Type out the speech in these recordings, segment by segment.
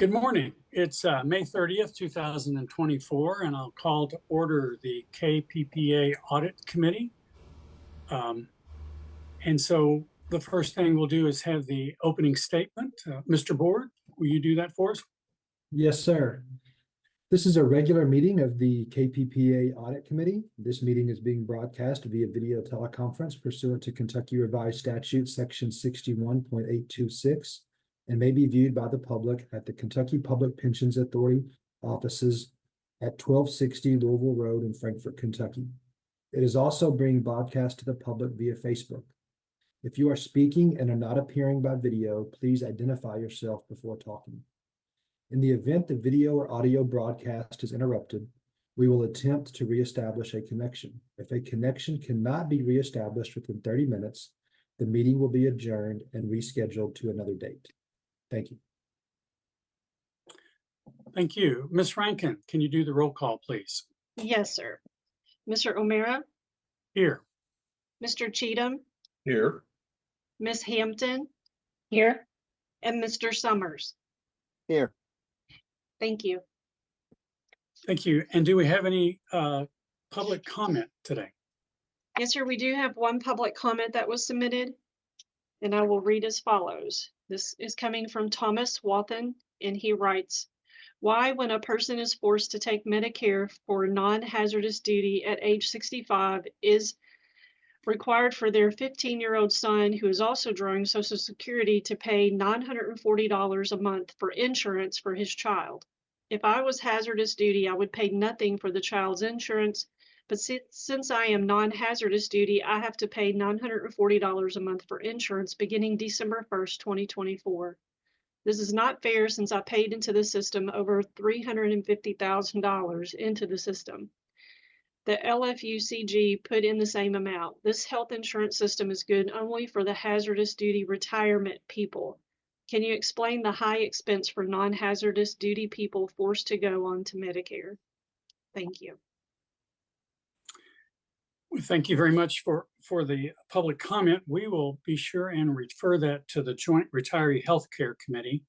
Good morning. It's May 30th, 2024, and I'll call to order the KPPA Audit Committee. And so the first thing we'll do is have the opening statement. Mr. Board, will you do that for us? Yes, sir. This is a regular meeting of the KPPA Audit Committee. This meeting is being broadcast via video teleconference pursuant to Kentucky Revised Statute Section 61.826 and may be viewed by the public at the Kentucky Public Pensions Authority offices at 1260 Louisville Road in Frankfort, Kentucky. It is also being broadcast to the public via Facebook. If you are speaking and are not appearing by video, please identify yourself before talking. In the event the video or audio broadcast is interrupted, we will attempt to reestablish a connection. If a connection cannot be reestablished within 30 minutes, the meeting will be adjourned and rescheduled to another date. Thank you. Thank you. Ms. Rankin, can you do the roll call, please? Yes, sir. Mr. O'Mara, Here. Mr. Cheatham, Here. Ms. Hampton, Here. and Mr. Summers. Here. Thank you. Thank you. And do we have any public comment today? Yes, sir. We do have one public comment that was submitted, and I will read as follows. This is coming from Thomas Wathen, and he writes, "Why, when a person is forced to take Medicare for non-hazardous duty at age 65, is required for their 15-year-old son, who is also drawing Social Security, to pay $940 a month for insurance for his child? If I was hazardous duty, I would pay nothing for the child's insurance, but since I am non-hazardous duty, I have to pay $940 a month for insurance beginning December 1st, 2024. This is not fair since I paid into the system over $350,000 into the system. The LFUCG put in the same amount. This health insurance system is good only for the hazardous duty retirement people. Can you explain the high expense for non-hazardous duty people forced to go on to Medicare? Thank you." Thank you very much for the public comment. We will be sure and refer that to the Joint Retiree Healthcare Committee,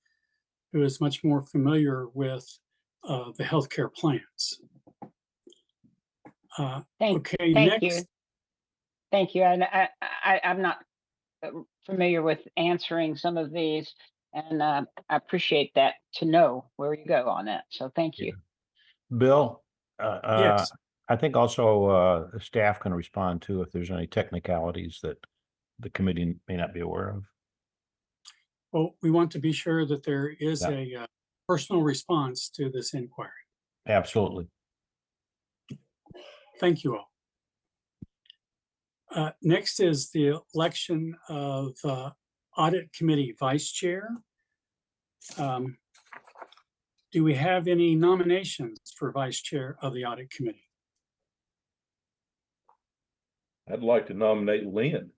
who is much more familiar with the healthcare plans. Thank next. you. Thank you. And I'm not familiar with answering some of these, and I appreciate that to know where you go on that. So thank you. Bill, Yes. I think also staff can respond to if there's any technicalities that the committee may not be aware of. Well, we want to be sure that there is a personal response to this inquiry. Absolutely. Thank you all. Next is the election of Audit Committee Vice Chair. Do we have any nominations for Vice Chair of the Audit Committee? I'd like to nominate Lynn.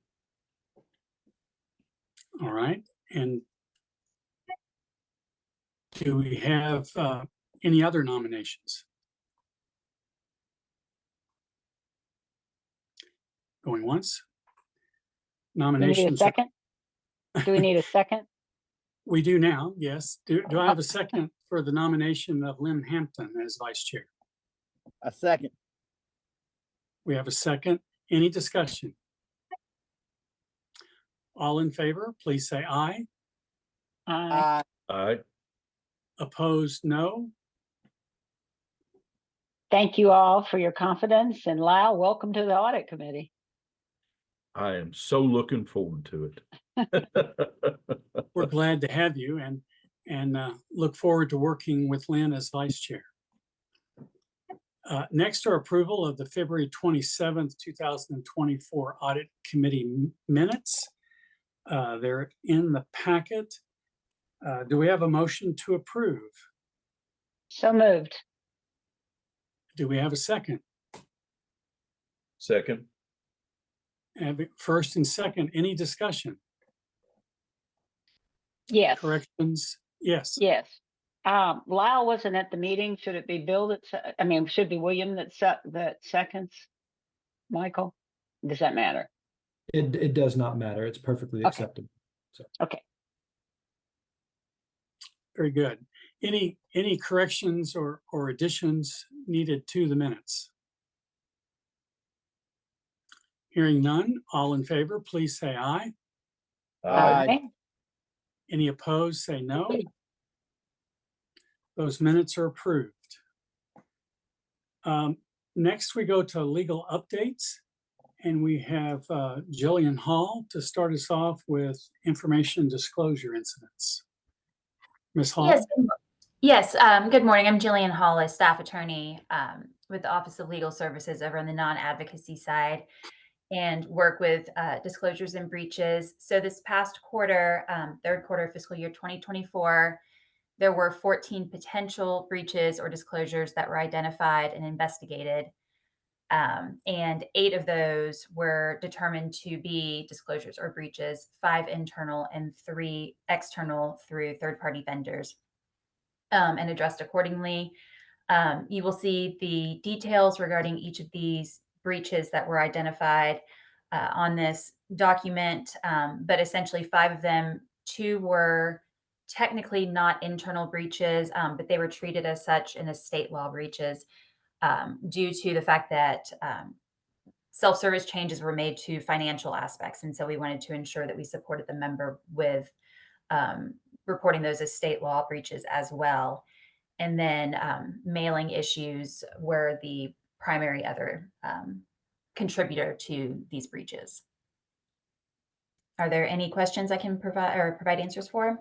All right. And do we have any other nominations? Going once. Do we need a Nominations. second? Do we need a second? We do now, yes. Do I have a second for the nomination of Lynn Hampton as Vice Chair? A second. We have a second. Any discussion? All in favor, please say aye. Aye. Aye. Opposed, no. Thank you all for your confidence, and Lyle, welcome to the Audit Committee. I am so looking forward to it. We're glad to have you and look forward to working with Lynn as Vice Chair. Next are approval of the February 27th, 2024 Audit Committee minutes. They're in the packet. Do we have a motion to approve? So moved. Do we have a second? Second. Have it first and second. Any discussion? Yes. Corrections? Yes. Yes. Lyle wasn't at the meeting. Should it be Bill should be William that seconds? Michael? Does that matter? It does not matter. It's perfectly Okay. acceptable. So. Okay. Very good. Any corrections or additions needed to the minutes? Hearing none, all in favor, please say aye. Aye. Any opposed, say no. Those minutes are approved. Next, we go to legal updates, and we have Jillian Hall to start us off with information disclosure incidents. Ms. Hall? Yes, good morning. I'm Jillian Hall, a staff attorney with the Office of Legal Services over on the non-advocacy side, and work with disclosures and breaches. So this past quarter, third quarter of fiscal year 2024, there were 14 potential breaches or disclosures that were identified and investigated. And 8 of those were determined to be disclosures or breaches, 5 internal and 3 external through third-party vendors, and addressed accordingly. You will see the details regarding each of these breaches that were identified on this document, but essentially 5 of them, 2 were technically not internal breaches, but they were treated as such in as state law breaches due to the fact that self-service changes were made to financial aspects. And so we wanted to ensure that we supported the member with reporting those as state law breaches as well. And then mailing issues were the primary other contributor to these breaches. Are there any questions I can provide answers for?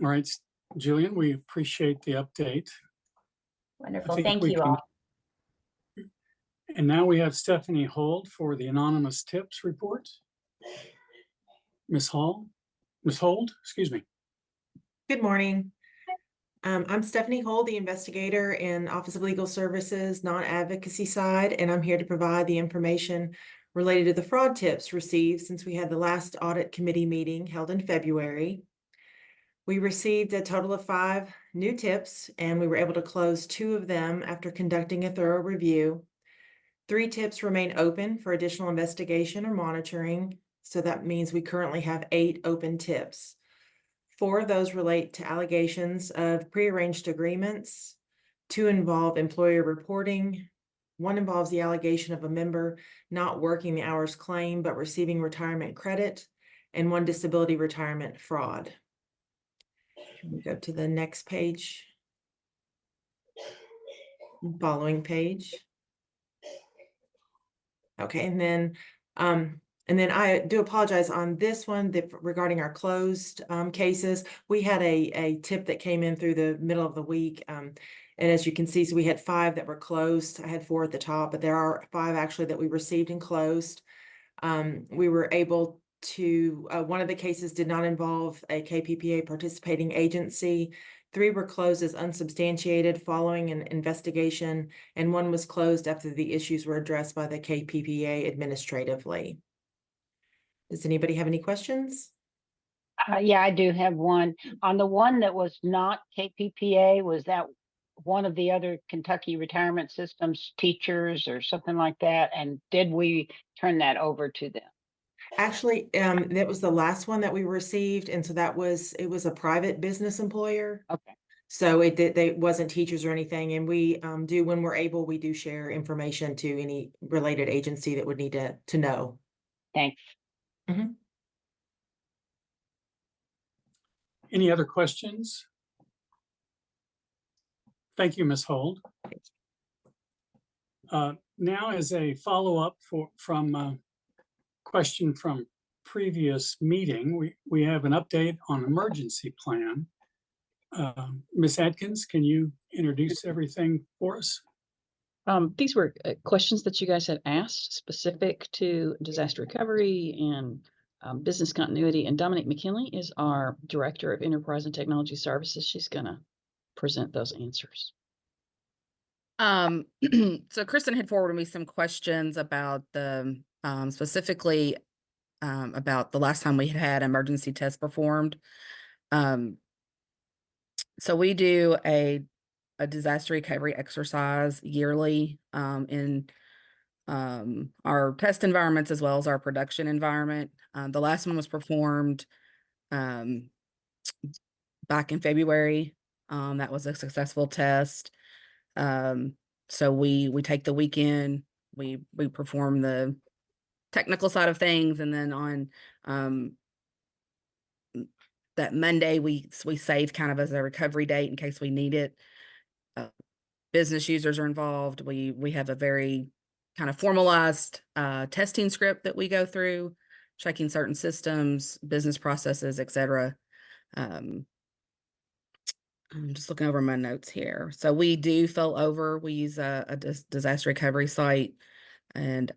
All right, Jillian, we appreciate the update. Wonderful. Thank you all. And now we have Stephanie Hold for the anonymous tips report. Ms. Hold, excuse me. Good morning. I'm Stephanie Hold, the investigator in Office of Legal Services, non-advocacy side, and I'm here to provide the information related to the fraud tips received since we had the last audit committee meeting held in February. We received a total of 5 new tips, and we were able to close 2 of them after conducting a thorough review. 3 tips remain open for additional investigation or monitoring, so that means we currently have 8 open tips. 4 of those relate to allegations of prearranged agreements. 2 involve employer reporting. 1 involves the allegation of a member not working the hours claimed but receiving retirement credit, and 1 disability retirement fraud. Can we go to the next page? Following page. Okay, and then I do apologize on this one regarding our closed cases. We had a tip that came in through the middle of the week. And as you can see, so we had 5 that were closed. I had 4 at the top, but there are 5 actually that we received and closed. We were able to, one of the cases did not involve a KPPA participating agency. 3 were closed as unsubstantiated following an investigation, and 1 was closed after the issues were addressed by the KPPA administratively. Does anybody have any questions? Yeah, I do have one. On the one that was not KPPA, was that one of the other Kentucky retirement systems teachers or something like that? And did we turn that over to them? Actually, that was the last one that we received, and so it was a private business employer. Okay. So they wasn't teachers or anything, and we do, when we're able, we do share information to any related agency that would need to know. Thanks. Mm-hmm. Any other questions? Thank you, Ms. Hold. Now as a follow-up from question from previous meeting, we have an update on emergency plan. Ms. Atkins, can you introduce everything for us? These were questions that you guys had asked specific to disaster recovery and business continuity. And Dominique McKinley is our Director of Enterprise and Technology Services. She's going to present those answers. So Kristen had forwarded me some questions about the specifically about the last time we had emergency tests performed. So we do a disaster recovery exercise yearly in our test environments as well as our production environment. The last one was performed back in February. That was a successful test. So we take the weekend, we perform the technical side of things, and then on that Monday we save kind of as a recovery date in case we need it. Business users are involved. We have a very kind of formalized testing script that we go through, checking certain systems, business processes, etc. I'm just looking over my notes here. So we do fill over. We use a disaster recovery site, and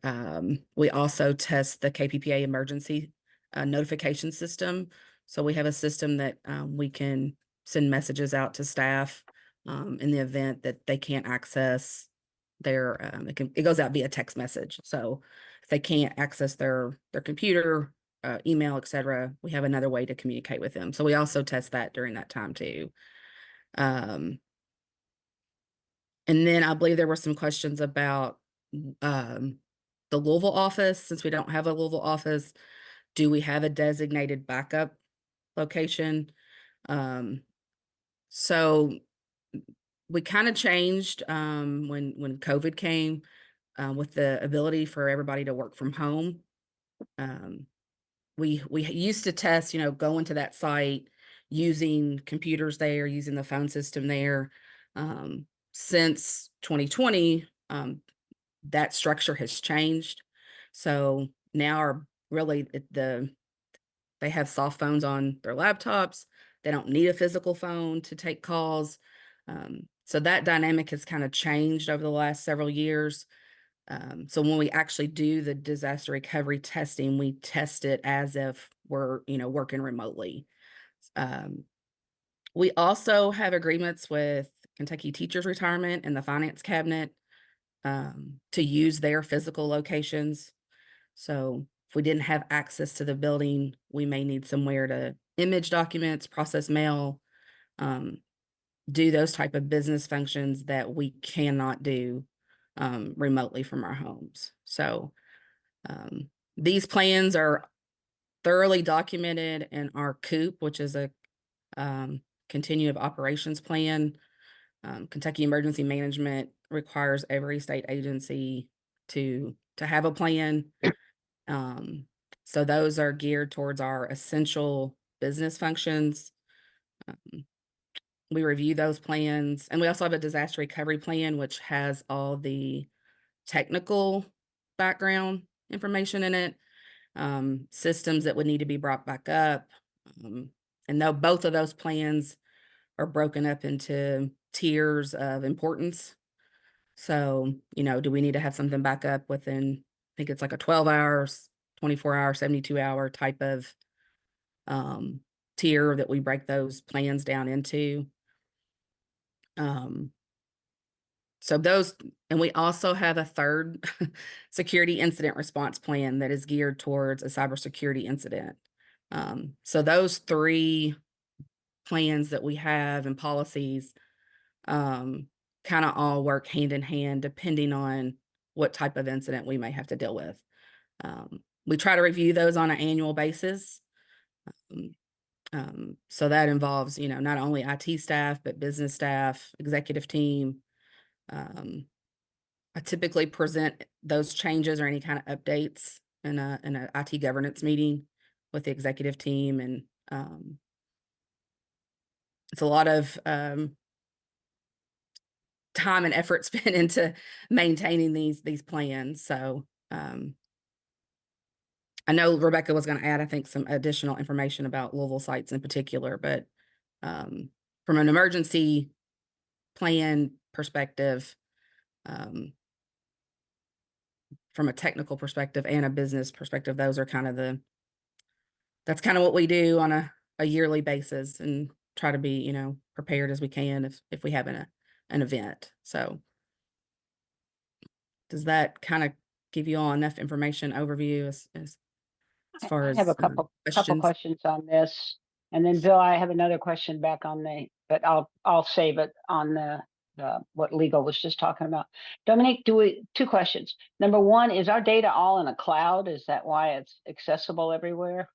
we also test the KPPA emergency notification system. So we have a system that we can send messages out to staff in the event that they can't access their, it goes out via text message. So if they can't access their computer, email, etc., we have another way to communicate with them. So we also test that during that time too. And then I believe there were some questions about the Louisville office. Since we don't have a Louisville office, do we have a designated backup location? So we kind of changed when COVID came with the ability for everybody to work from home. We used to test, going to that site, using computers there, using the phone system there. Since 2020, that structure has changed. So now they have soft phones on their laptops. They don't need a physical phone to take calls. So that dynamic has kind of changed over the last several years. So when we actually do the disaster recovery testing, we test it as if we're, working remotely. We also have agreements with Kentucky Teachers Retirement and the Finance Cabinet to use their physical locations. So if we didn't have access to the building, we may need somewhere to image documents, process mail, do those type of business functions that we cannot do remotely from our homes. So these plans are thoroughly documented in our COOP, which is a continuum of operations plan. Kentucky Emergency Management requires every state agency to have a plan. So those are geared towards our essential business functions. We review those plans, and we also have a disaster recovery plan, which has all the technical background information in it, systems that would need to be brought back up. And though both of those plans are broken up into tiers of importance. So, do we need to have something back up within, I think it's like a 12 hours, 24 hour, 72 hour type of tier that we break those plans down into. So those, and we also have a third security incident response plan that is geared towards a cybersecurity incident. So those three plans that we have and policies kind of all work hand in hand depending on what type of incident we may have to deal with. We try to review those on an annual basis. So that involves, not only IT staff, but business staff, executive team. I typically present those changes or any kind of updates in a IT governance meeting with the executive team. And it's a lot of time and effort spent into maintaining these plans. So I know Rebecca was going to add, I think, some additional information about Louisville sites in particular, but from an emergency plan perspective, from a technical perspective and a business perspective, those are kind of that's kind of what we do on a yearly basis, and try to be, prepared as we can if we have an event. So does that kind of give you all enough information overview as far I as have a couple questions? questions on this. And then Bill, I have another question back on but I'll save it on the what legal was just talking about. Dominique, two questions. Number one, is our data all in a cloud? Is that why it's accessible everywhere?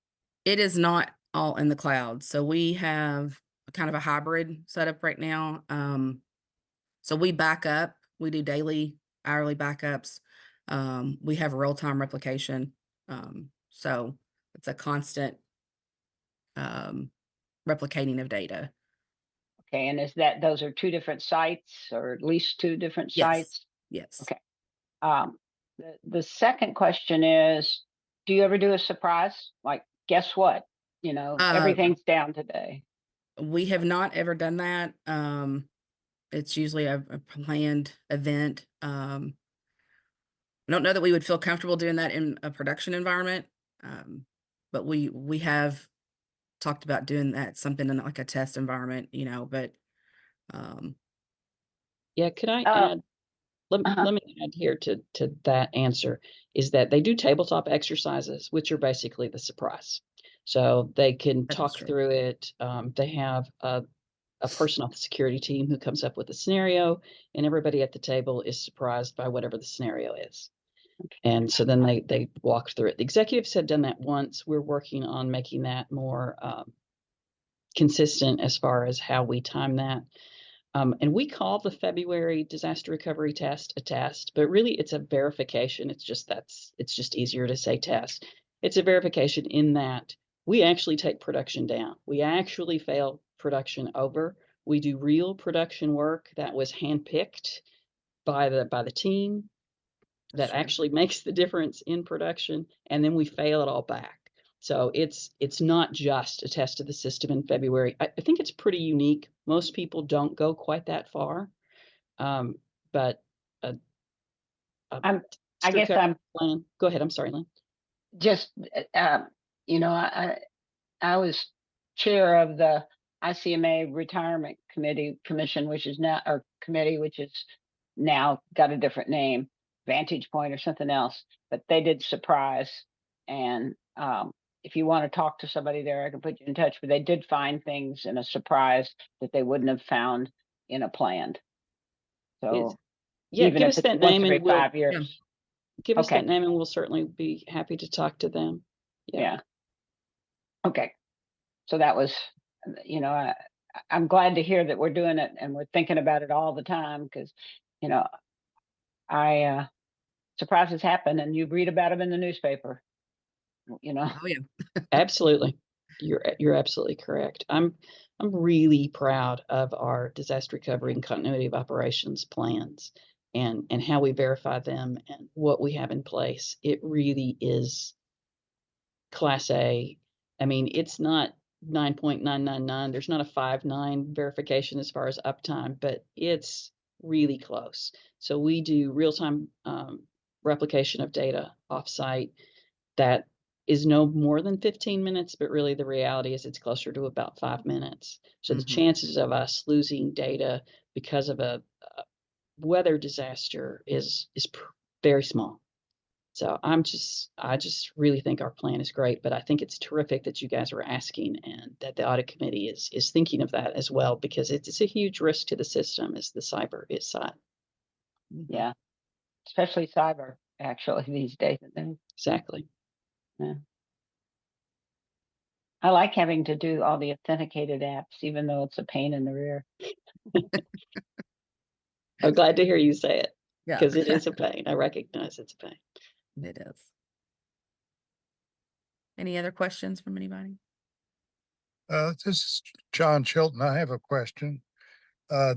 It is not all in the cloud. So we have kind of a hybrid setup right now. So we back up, we do daily, hourly backups. We have real-time replication. So it's a constant replicating of data. Okay, and is that, those are two different sites or at least two different Yes. sites? Yes. Okay. The second question is, do you ever do a surprise? Like, guess what? Everything's down today. We have not ever done that. It's usually a planned event. I don't know that we would feel comfortable doing that in a production environment. But we have talked about doing that, something in like a test environment, but Yeah, could I Uh, add? Let uh-huh. me add here to that answer is that they do tabletop exercises, which are basically the surprise. So they can That is talk true. through it. They have a person off the security team who comes up with a scenario, and everybody at the table is surprised by whatever the scenario is. And so then they walk through it. The executives had done that once. We're working on making that more consistent as far as how we time that. And we call the February disaster recovery test a test, but really it's a verification. It's just easier to say test. It's a verification in that we actually take production down. We actually fail production over. We do real production work that was handpicked by the team that Sure. actually makes the difference in production, and then we fail it all back. So it's not just a test of the system in February. I think it's pretty unique. Most people don't go quite that far, but a I disaster guess recovery I'm plan. Go ahead. I'm sorry, Lynn. just, I was chair of the ICMA Retirement Commission, which is now, or committee, which is now got a different name, Vantage Point or something else, but they did surprise. And if you want to talk to somebody there, I can put you in touch, but they did find things in a surprise that they wouldn't have found in a planned. So Yeah, even give if us it's that once name every and we'll 5 years. give us Okay. that name and we'll certainly be happy to talk to them. Yeah. Okay. So that was, I'm glad to hear that we're doing it and we're thinking about it all the time because, surprises happen and you read about them in the newspaper, Oh yeah. Absolutely. You're absolutely correct. I'm really proud of our disaster recovery and continuity of operations plans and how we verify them and what we have in place. It really is class A. I mean, it's not 9.999. There's not a 5.9 verification as far as uptime, but it's really close. So we do real-time replication of data offsite that is no more than 15 minutes, but really the reality is it's closer to about 5 minutes. So the chances of us losing data because of a weather disaster is very small. So I just really think our plan is great, but I think it's terrific that you guys are asking and that the audit committee is thinking of that as well, because it's a huge risk to the system as the cyber is side. Yeah. Especially cyber actually these days. Exactly. Yeah. I like having to do all the authenticated apps, even though it's a pain in the rear. I'm glad to hear you say it Yeah. because it is a pain. I recognize it's a pain. It is. Any other questions from anybody? This is John Chilton. I have a question. Do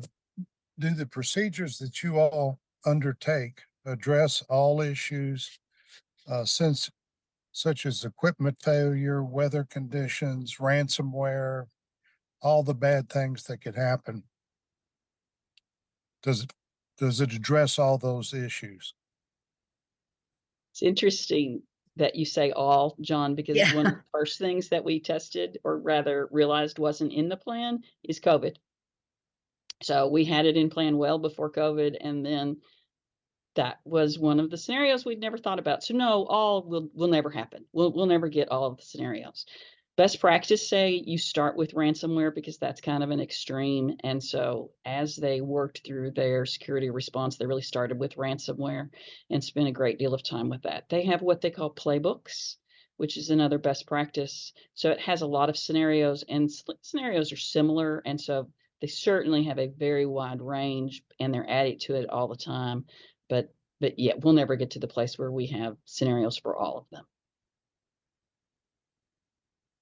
the procedures that you all undertake address all issues since such as equipment failure, weather conditions, ransomware, all the bad things that could happen? Does it address all those issues? It's interesting that you say all, John, because Yeah. one of the first things that we tested, or rather realized wasn't in the plan, is COVID. So we had it in plan well before COVID, and then that was one of the scenarios we'd never thought about. So no, all will never happen. We'll never get all of the scenarios. Best practice say you start with ransomware because that's kind of an extreme. And so as they worked through their security response, they really started with ransomware and spent a great deal of time with that. They have what they call playbooks, which is another best practice. So it has a lot of scenarios, and scenarios are similar. And so they certainly have a very wide range, and they're adding to it all the time. But yeah, we'll never get to the place where we have scenarios for all of them.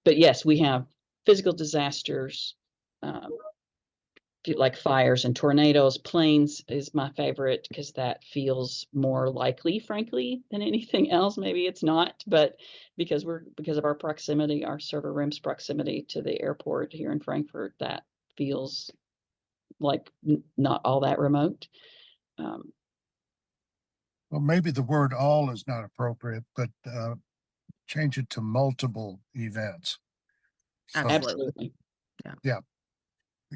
But yes, we have physical disasters, like fires and tornadoes. Planes is my favorite because that feels more likely, frankly, than anything else. Maybe it's not, but because of our proximity, our server room's proximity to the airport here in Frankfurt, that feels like not all that remote. Well, maybe the word all is not appropriate, but change it to multiple events. So, Absolutely.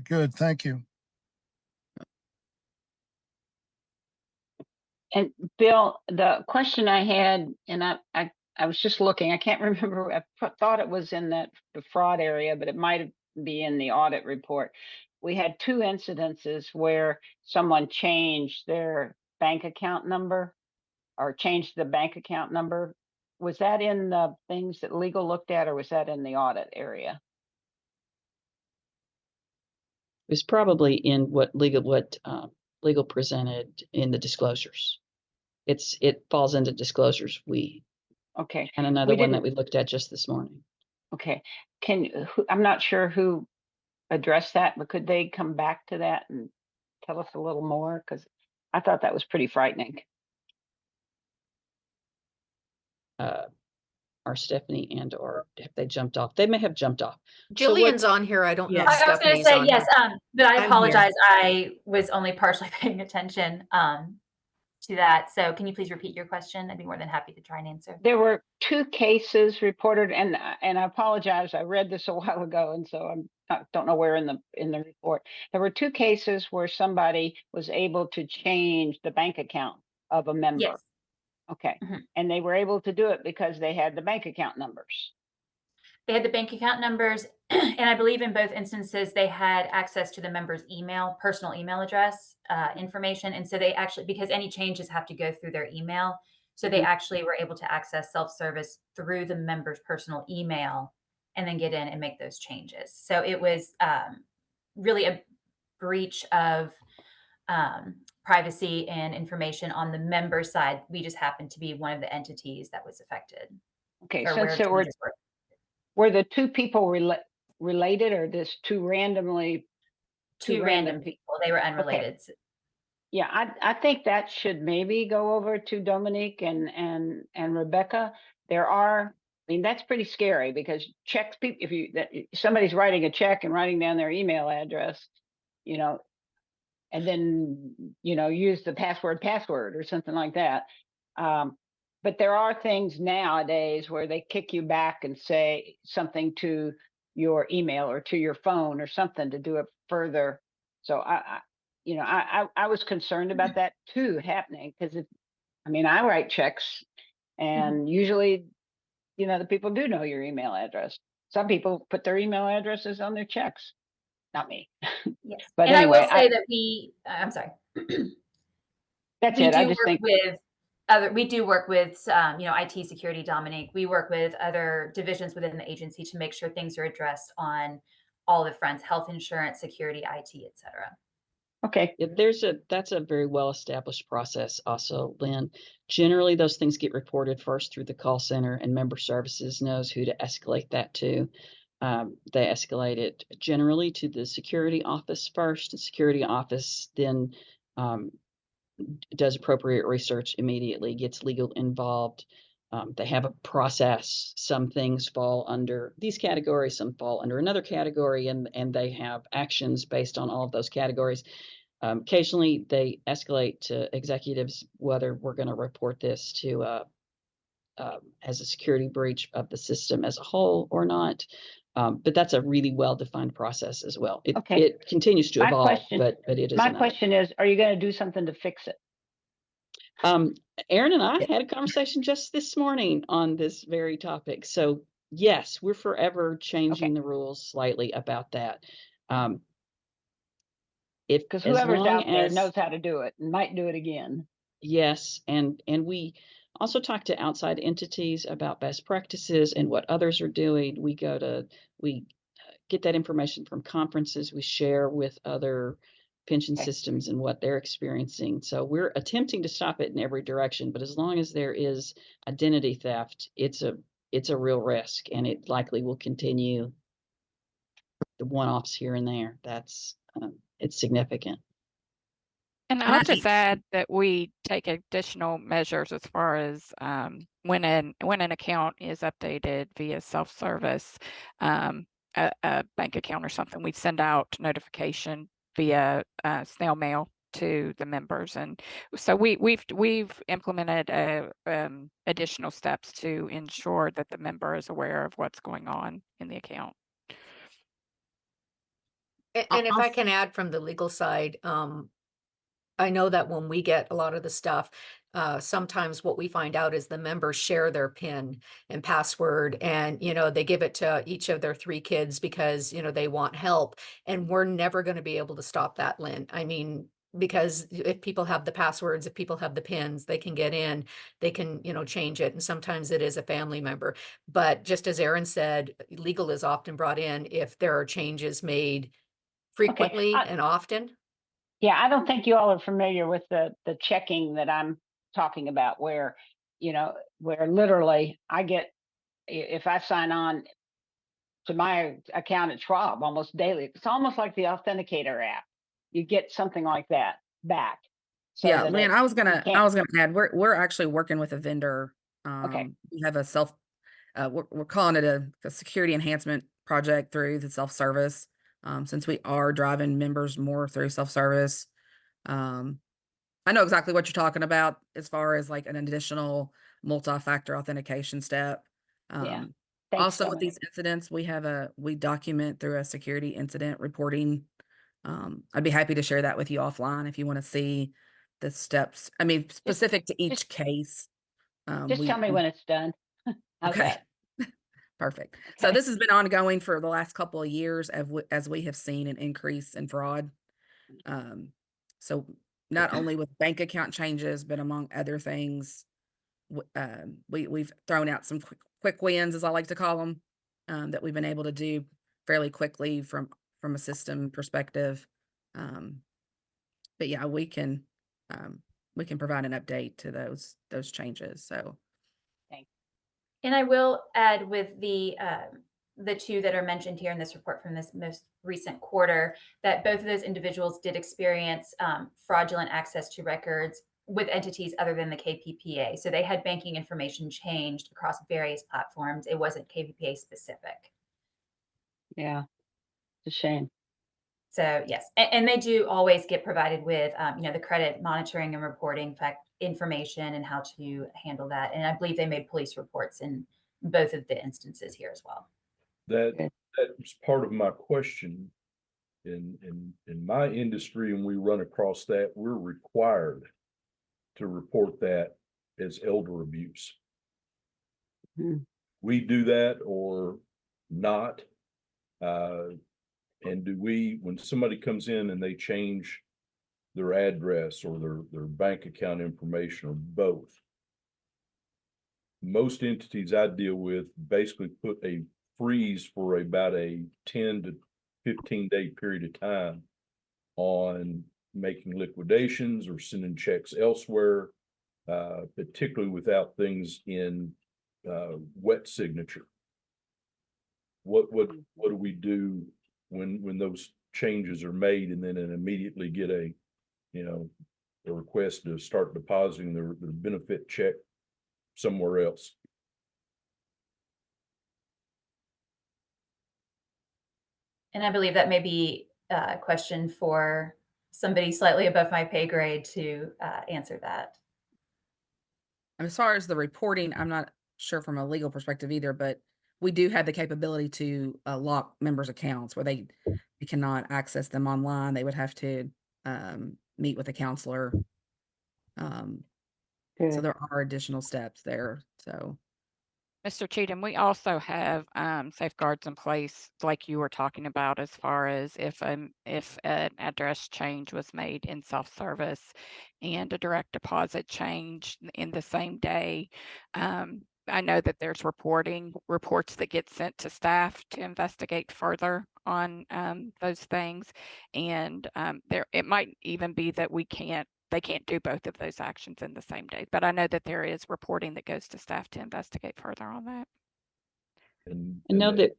good, thank you. And Bill, the question I had, and I was just looking, I can't remember, thought it was in the fraud area, but it might be in the audit report. We had 2 incidences where someone changed their bank account number or changed the bank account number. Was that in the things that legal looked at, or was that in the audit area? It was probably in what legal presented in the disclosures. It falls into disclosures. Okay. And another We one that didn't- we looked at just this morning. Okay. I'm not sure who addressed that, but could they come back to that and tell us a little more? Because I thought that was pretty frightening. Are Stephanie or have they jumped off? They may have jumped off. Jillian's on here. I don't know Yeah. if I was going to Stephanie's say on yes, here. but I I'm here. apologize. I was only partially paying attention to that. So can you please repeat your question? I'd be more than happy to try and answer. There were 2 cases reported, and I apologize. I read this a while ago, and so don't know where in the report. There were 2 cases where somebody was able to change the bank account of a member. Yes. Okay. Mhm. And they were able to do it because they had the bank account numbers. They had the bank account numbers, and I believe in both instances they had access to the member's personal email address information. And so they actually, because any changes have to go through their email, so they actually were able to access self-service through the member's personal email and then get in and make those changes. So it was really a breach of privacy and information on the member side. We just happened to be one of the entities that was affected. Okay. Or Since where there changes were the 2 people related, or just 2 randomly? two random people. They were unrelated. Yeah, I think that should maybe go over to Dominique and Rebecca. That's pretty scary, because checks, if somebody's writing a check and writing down their email address, and then, use the password or something like that. But there are things nowadays where they kick you back and say something to your email or to your phone or something to do it further. So I was concerned about that too happening, because I write checks, and usually, the people do know your email address. Some people put their email addresses on their checks. Not me. Yes. But and anyway, I will say that I'm sorry. That's we it. I do just work think with we do work with IT security, Dominique. We work with other divisions within the agency to make sure things are addressed on all the fronts: health insurance, security, IT, et cetera. okay. Yeah, that's a very well-established process also, Lynn. Generally, those things get reported first through the call center, and member services knows who to escalate that to. They escalate it generally to the security office first. The security office then does appropriate research immediately, gets legal involved. They have a process. Some things fall under these categories, some fall under another category, and they have actions based on all of those categories. Occasionally, they escalate to executives whether we're going to report this to as a security breach of the system as a whole or not. But that's a really well-defined process as well. It continues to evolve, but it is. My question is, are you going to do something to fix it? Aaron and I had a conversation just this morning on this very topic. So Yes, we're forever changing the rules slightly about that. If Because as whoever's long out there as knows how to do it and might do it again. Yes, and we also talk to outside entities about best practices and what others are doing. We get that information from conferences. We share with other pension Okay. systems and what they're experiencing. So we're attempting to stop it in every direction, but as long as there is identity theft, it's a real risk, and it likely will continue. The one-offs here and there, that's it's significant. And I'll just add that we take additional measures as far as when an account is updated via self-service, a bank account or something, we send out notification via snail mail to the members, and so we've implemented additional steps to ensure that the member is aware of what's going on in the account. And if I can add from the legal side, I know that when we get a lot of the stuff, sometimes what we find out is the members share their PIN and password, and they give it to each of their 3 kids because they want help, and we're never going to be able to stop that, Lynn. I mean, because if people have the passwords, if people have the PINs, they can get in, they can change it, and sometimes it is a family member. But just as Erin said, legal is often brought in if there are changes made frequently and often. Yeah, I don't think you all are familiar with the checking that I'm talking about, where where literally I get, if I sign on to my account at Schwab almost daily, it's almost like the Authenticator app. You get something like that back. So Yeah, that Lynn, it- I was you gonna can't- add, we're actually working with a vendor. Okay. We have we're calling it a security enhancement project through the self-service. Since we are driving members more through self-service. I know exactly what you're talking about as far as like an additional multi-factor authentication step. Yeah. Thanks, Also with Dominic. these incidents, we document through a security incident reporting. I'd be happy to share that with you offline if you want to see the steps. I mean, specific to each case. Just tell me when it's done. How's Okay. that? Perfect. So Okay. this has been ongoing for the last couple of years as we have seen an increase in fraud. So not only with bank account changes, but among other things, we've thrown out some quick wins, as I like to call them, that we've been able to do fairly quickly from a system perspective. But yeah, we can provide an update to those changes. So. And I will add with the 2 that are mentioned here in this report from this most recent quarter, that both of those individuals did experience fraudulent access to records with entities other than the KPPA. So they had banking information changed across various platforms. It wasn't KPPA specific. Yeah, it's a shame. So yes, and they do always get provided with, the credit monitoring and reporting information and how to handle that. And I believe they made police reports in both of the instances here as well. That was part of my question. In my industry, and we run across that, we're required to report that as elder abuse. We do that or not. And do we, when somebody comes in and they change their address or their bank account information or both, most entities I deal with basically put a freeze for about a 10 to 15-day period of time on making liquidations or sending checks elsewhere, particularly without things in wet signature. What do we do when those changes are made and then immediately get a request to start depositing their benefit check somewhere else? And I believe that may be a question for somebody slightly above my pay grade to answer that. As far as the reporting, I'm not sure from a legal perspective either, but we do have the capability to lock members' accounts where they cannot access them online. They would have to meet with a counselor. So there are additional steps there. So Mr. Cheatham, we also have safeguards in place, like you were talking about, as far as if an address change was made in self-service and a direct deposit change in the same day. I know that there's reports that get sent to staff to investigate further on those things, and it might even be that they can't do both of those actions in the same day, but I know that there is reporting that goes to staff to investigate further on that. And I know that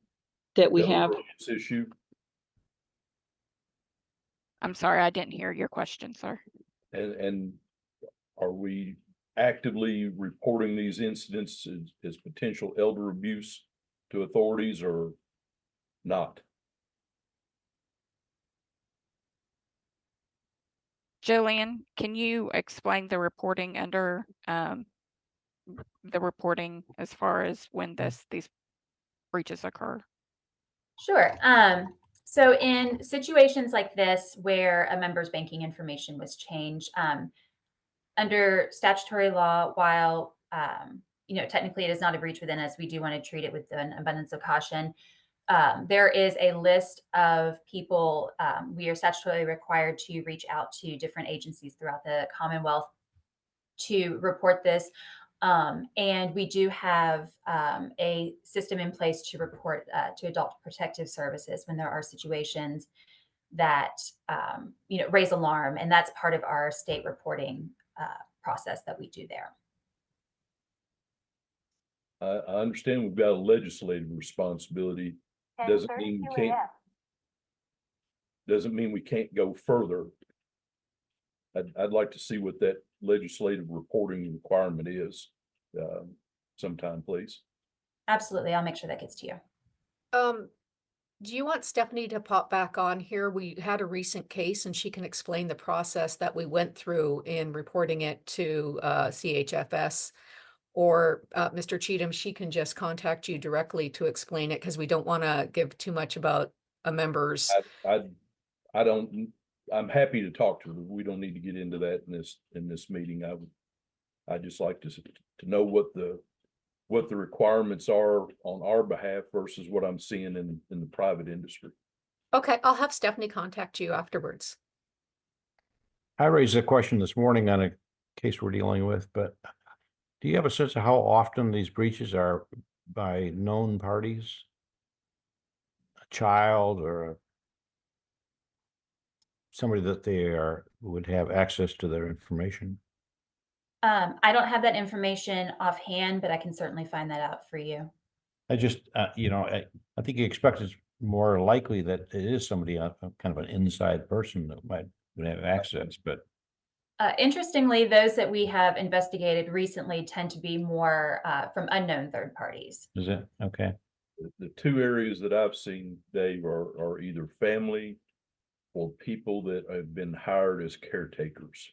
we the have, earliest issue, I'm sorry, I didn't hear your question, sir. and are we actively reporting these incidents as potential elder abuse to authorities or not? Jillian, can you explain the reporting under the reporting as far as when these breaches occur? Sure. So in situations like this where a member's banking information was changed, under statutory law, while technically it is not a breach within us, we do want to treat it with an abundance of caution. There is a list of people we are statutorily required to reach out to different agencies throughout the Commonwealth to report this. And we do have a system in place to report to Adult Protective Services when there are situations that raise alarm, and that's part of our state reporting process that we do there. I understand we've got a legislative responsibility. Doesn't mean we can't go further. I'd like to see what that legislative reporting requirement is sometime, please. Absolutely. I'll make sure that gets to you. Do you want Stephanie to pop back on here? We had a recent case and she can explain the process that we went through in reporting it to CHFS. Or Mr. Cheatham, she can just contact you directly to explain it because we don't want to give too much about a member's. I'm happy to talk to her. We don't need to get into that in this meeting. I'd just like to know what the requirements are on our behalf versus what I'm seeing in the private industry. Okay, I'll have Stephanie contact you afterwards. I raised a question this morning on a case we're dealing with, but do you have a sense of how often these breaches are by known parties? A child or somebody that would have access to their information? I don't have that information offhand, but I can certainly find that out for you. I just, I think you expect it's more likely that it is somebody, kind of an inside person that would have access, but. Interestingly, those that we have investigated recently tend to be more from unknown third parties. Is it? Okay. The two areas that I've seen, Dave, are either family or people that have been hired as caretakers.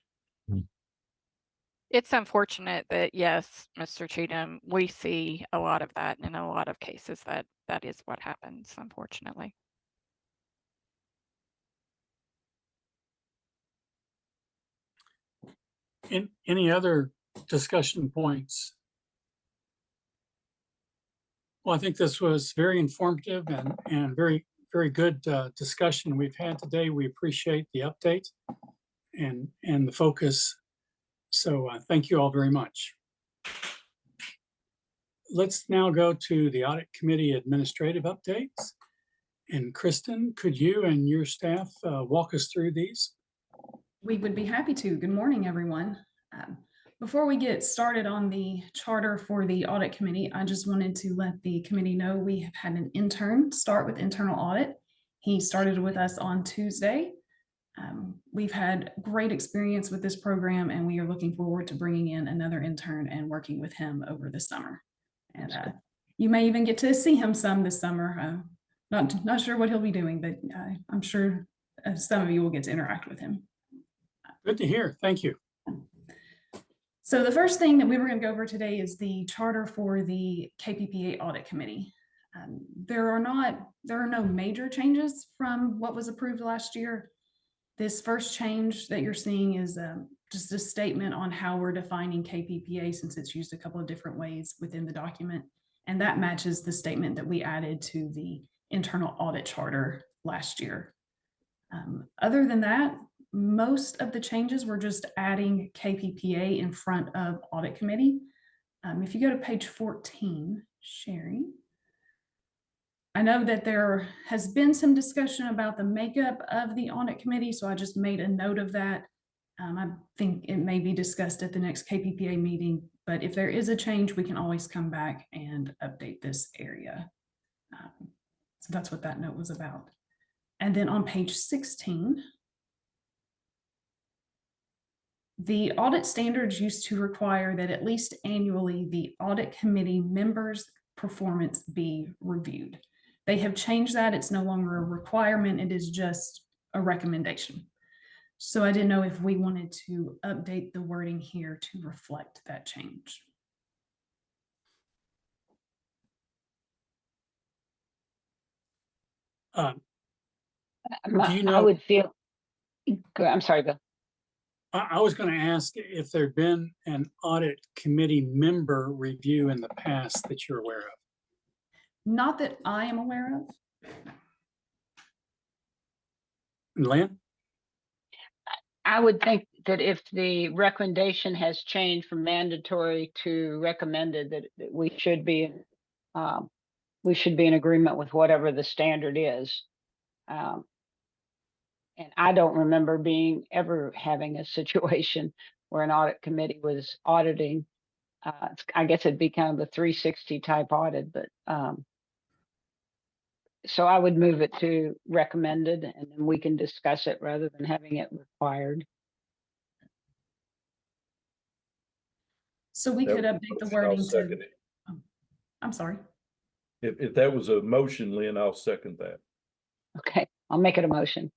It's unfortunate that, yes, Mr. Cheatham, we see a lot of that in a lot of cases that is what happens, unfortunately. Any other discussion points? Well, I think this was very informative and very, very good discussion we've had today. We appreciate the update and the focus. So thank you all very much. Let's now go to the Audit Committee administrative updates. And Kristen, could you and your staff walk us through these? We would be happy to. Good morning, everyone. Before we get started on the charter for the audit committee, I just wanted to let the committee know we have had an intern start with internal audit. He started with us on Tuesday. We've had great experience with this program, and we are looking forward to bringing in another intern and working with him over the summer. And you may even get to see him some this summer. Not sure what he'll be doing, but I'm sure some of you will get to interact with him. Good to hear. Thank you. So the first thing that we were going to go over today is the charter for the KPPA Audit Committee. There are no major changes from what was approved last year. This first change that you're seeing is just a statement on how we're defining KPPA, since it's used a couple of different ways within the document. And that matches the statement that we added to the internal audit charter last year. Other than that, most of the changes were just adding KPPA in front of audit committee. If you go to page 14, Sherry, I know that there has been some discussion about the makeup of the audit committee, so I just made a note of that. I think it may be discussed at the next KPPA meeting, but if there is a change, we can always come back and update this area. So that's what that note was about. And then on page 16, the audit standards used to require that at least annually the audit committee members' performance be reviewed. They have changed that. It's no longer a requirement. It is just a recommendation. So I didn't know if we wanted to update the wording here to reflect that change. Do you know? I would feel, I'm sorry, Bill. I was going to ask if there'd been an audit committee member review in the past that you're aware of. Not that I am aware of. Lynn? I would think that if the recommendation has changed from mandatory to recommended, that we should be in agreement with whatever the standard is. And I don't remember ever having a situation where an audit committee was auditing. I guess it'd be kind of a 360 type audit, but so I would move it to recommended, and then we can discuss it rather than having it required. So we That could was a update the motion, I'll wording second to, it. I'm sorry. If that was a motion, Lynn, I'll second that. Okay, I'll make it a motion.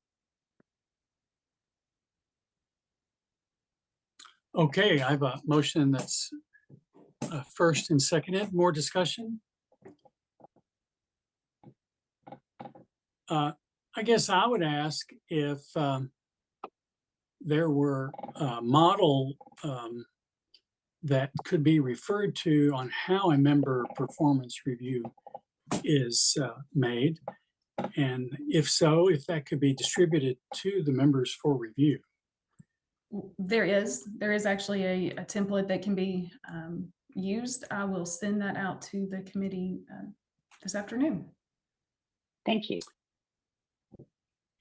Okay, I have a motion that's first and seconded. More discussion? I guess I would ask if there were a model that could be referred to on how a member performance review is made. And if so, if that could be distributed to the members for review. There is actually a template that can be used. I will send that out to the committee this afternoon. Thank you.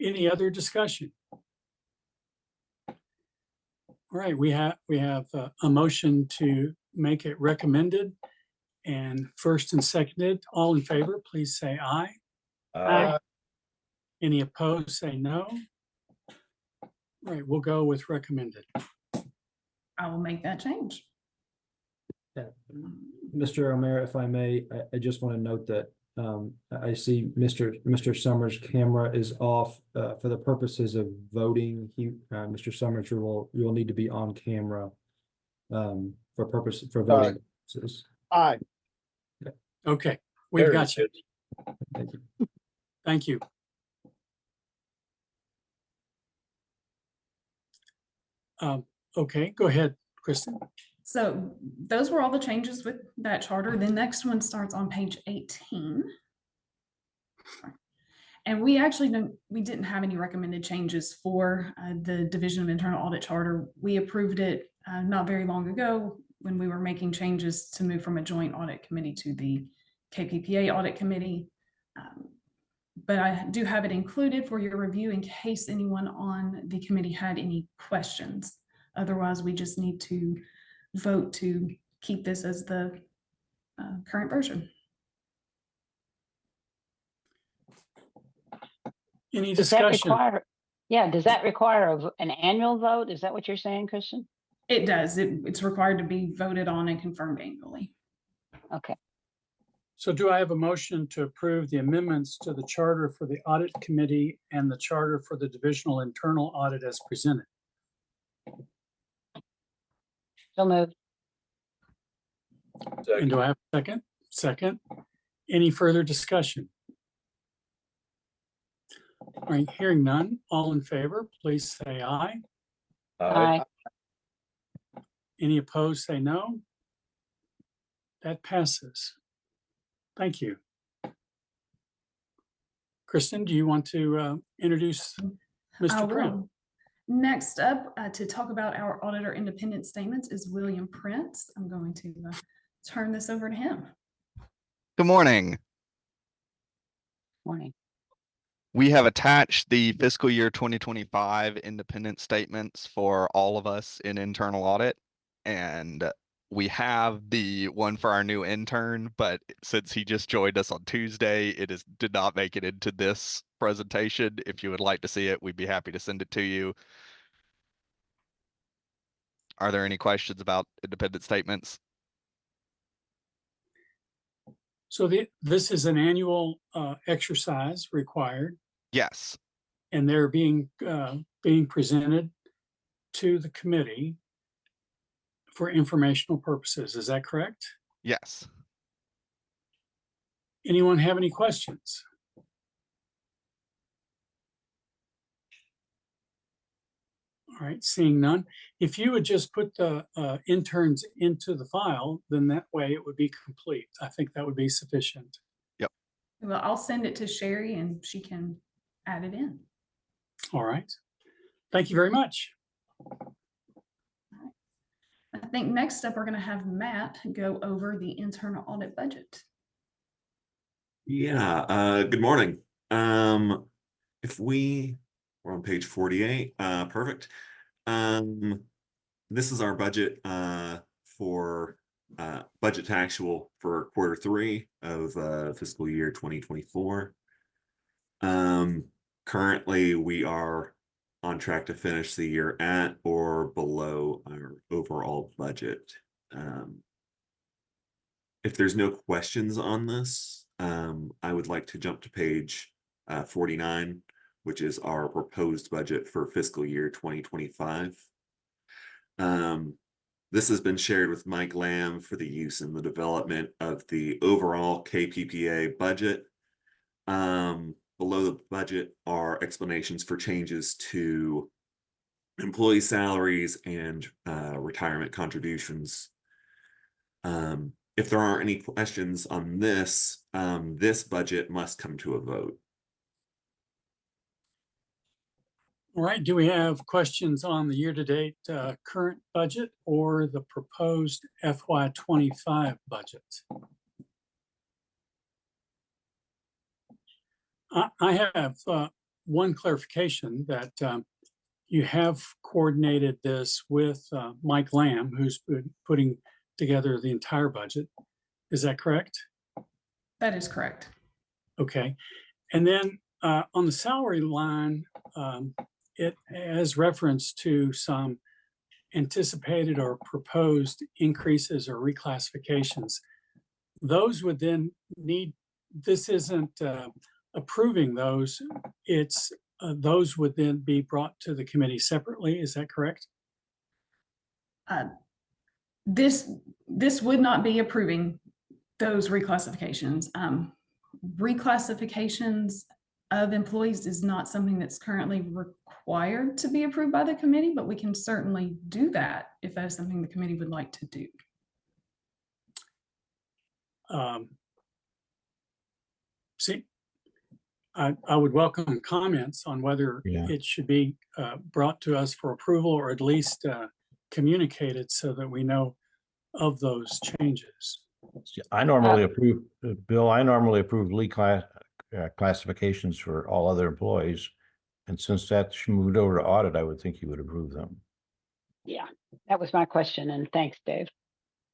Any other discussion? All right, we have a motion to make it recommended and first and seconded. All in favor, please say aye. Aye. Any opposed, say no. All right, we'll go with recommended. I will make that change. Yeah. Mr. O'Meara, if I may, I just want to note that I see Mr. Summers' camera is off for the purposes of voting. Mr. Summers, you will need to be on camera for voting purposes. Aye. Okay, we've There got it you. is. Thank you. Thank you. Okay, go ahead, Kristen. So those were all the changes with that charter. The next one starts on page 18. And we didn't have any recommended changes for the Division of Internal Audit Charter. We approved it not very long ago when we were making changes to move from a joint audit committee to the KPPA Audit Committee. But I do have it included for your review in case anyone on the committee had any questions. Otherwise, we just need to vote to keep this as the current version. Any Does that discussion? does that require an annual vote? Is that what you're saying, Kristen? It does. It's required to be voted on and confirmed annually. Okay. So do I have a motion to approve the amendments to the charter for the audit committee and the charter for the divisional internal audit as presented? So moved. And do I have a second? Second. Any further discussion? All right, hearing none, all in favor, please say aye. Aye. Any opposed, say no. That passes. Thank you. Kristen, do you want to introduce I Mr. Print? will. Next up, to talk about our auditor independent statements is William Prince. I'm going to turn this over to him. Good morning. Morning. We have attached the fiscal year 2025 independent statements for all of us in internal audit. And we have the one for our new intern, but since he just joined us on Tuesday, did not make it into this presentation. If you would like to see it, we'd be happy to send it to you. Are there any questions about independent statements? So this is an annual exercise required, Yes. and they're being presented to the committee for informational purposes. Is that correct? Yes. Anyone have any questions? All right, seeing none. If you would just put the interns into the file, then that way it would be complete. I think that would be sufficient. Yep. Well, I'll send it to Sherry and she can add it in. All right. Thank you very much. I think next up, we're going to have Matt go over the internal audit budget. Yeah, good morning. If we're on page 48, perfect. This is our budget for budget to actual for Q3 of fiscal year 2024. Currently we are on track to finish the year at or below our overall budget. If there's no questions on this, I would like to jump to page 49, which is our proposed budget for fiscal year 2025. This has been shared with Mike Lamb for the use in the development of the overall KPPA budget. Below the budget are explanations for changes to employee salaries and retirement contributions. If there aren't any questions on this, this budget must come to a vote. All right, do we have questions on the year-to-date current budget or the proposed FY25 budget? I have one clarification that you have coordinated this with Mike Lamb, who's been putting together the entire budget. Is that correct? That is correct. Okay. And then on the salary line, it has reference to some anticipated or proposed increases or reclassifications. Those would then need, this isn't approving those, it's those would then be brought to the committee separately. Is that correct? This would not be approving those reclassifications. Reclassifications of employees is not something that's currently required to be approved by the committee, but we can certainly do that if that is something the committee would like to do. See, I would welcome comments on whether it should be brought to us for approval or at least communicated so that we know of those changes. I normally approve, Bill, I normally approve classifications for all other employees. And since that's moved over to audit, I would think you would approve them. Yeah, that was my question. And thanks, Dave.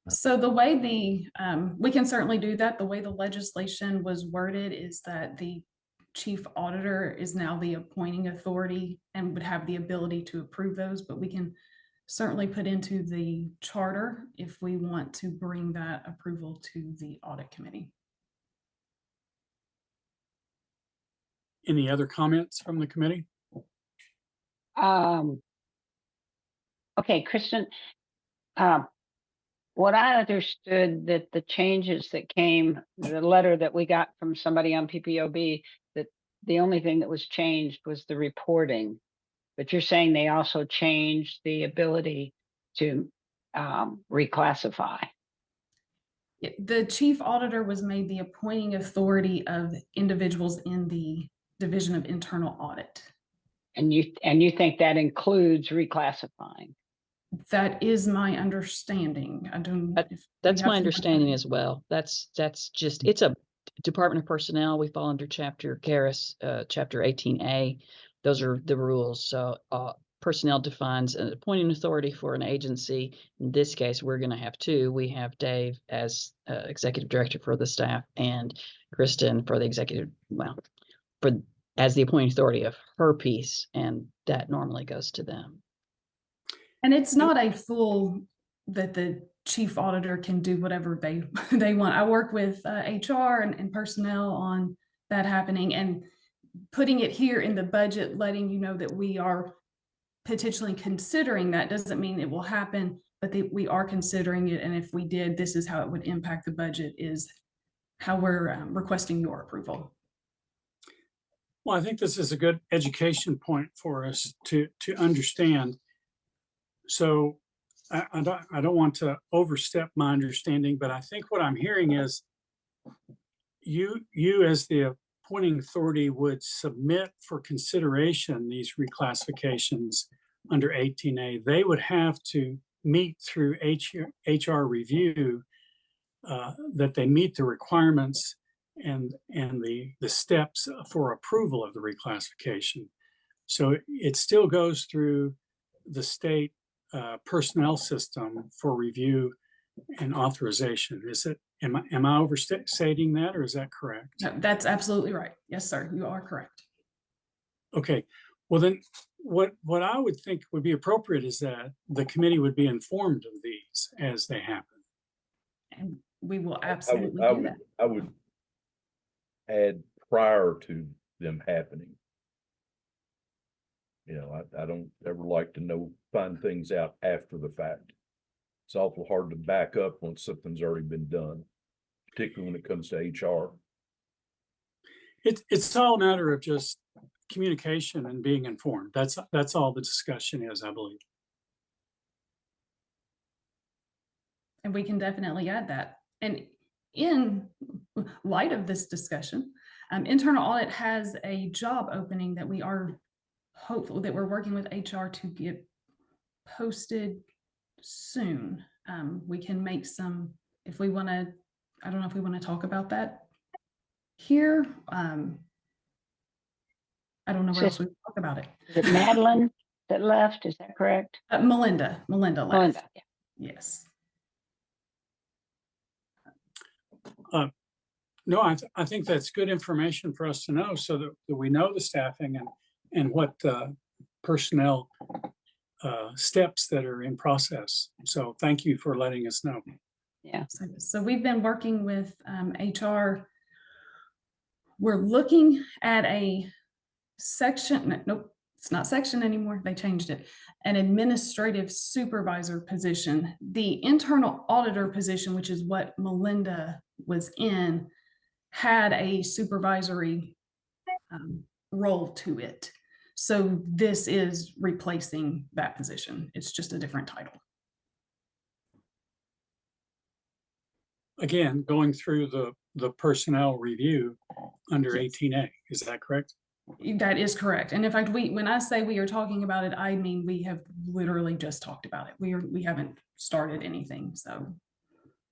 So the way we can certainly do that. The way the legislation was worded is that the chief auditor is now the appointing authority and would have the ability to approve those, but we can certainly put into the charter if we want to bring that approval to the audit committee. Any other comments from the committee? Okay, Kristen, what I understood that the changes that came, the letter that we got from somebody on PPOB, that the only thing that was changed was the reporting. But you're saying they also changed the ability to reclassify. The chief auditor was made the appointing authority of individuals in the Division of Internal Audit. And you think that includes reclassifying? That is my understanding. I don't. if we That's have my some- understanding as well. That's just, it's a Department of Personnel. We fall under Chapter Caris, Chapter 18A. Those are the rules. So personnel defines an appointing authority for an agency. In this case, we're going to have two. We have Dave as executive director for the staff and Kristen for the executive, well, as the appointing authority of her piece, and that normally goes to them. And it's not a full that the chief auditor can do whatever they want. I work with HR and personnel on that happening, and putting it here in the budget, letting you know that we are potentially considering that doesn't mean it will happen, but we are considering it. And if we did, this is how it would impact the budget, is how we're requesting your approval. Well, I think this is a good education point for us to understand. So I don't want to overstep my understanding, but I think what I'm hearing is you as the appointing authority would submit for consideration these reclassifications under 18A. They would have to meet through HR review that they meet the requirements and the steps for approval of the reclassification. So it still goes through the state personnel system for review and authorization. Am I overstating that, or is that correct? No, that's absolutely right. Yes, sir. You are correct. Okay. Well, then what I would think would be appropriate is that the committee would be informed of these as they happen. And we will absolutely I do that. would add prior to them happening. You know, I don't ever like to find things out after the fact. It's awful hard to back up when something's already been done, particularly when it comes to HR. It's all a matter of just communication and being informed. That's all the discussion is, I believe. And we can definitely add that. And in light of this discussion, internal audit has a job opening that we are hopeful that we're working with HR to get posted soon. We can make some, if we want to, I don't know if we want to talk about that here. I don't know where else we can talk about it. Is it Madeline that left? Is that correct? Melinda left. Melinda, yeah. Yes. No, I think that's good information for us to know, so that we know the staffing and what personnel steps that are in process. So thank you for letting us know. Yeah. So we've been working with HR. We're looking at a section, nope, it's not section anymore. They changed it. An administrative supervisor position. The internal auditor position, which is what Melinda was in, had a supervisory role to it. So this is replacing that position. It's just a different title. Again, going through the personnel review under Yes. 18A, is that correct? That is correct. And in fact, when I say we are talking about it, I mean we have literally just talked about it. We haven't started anything. So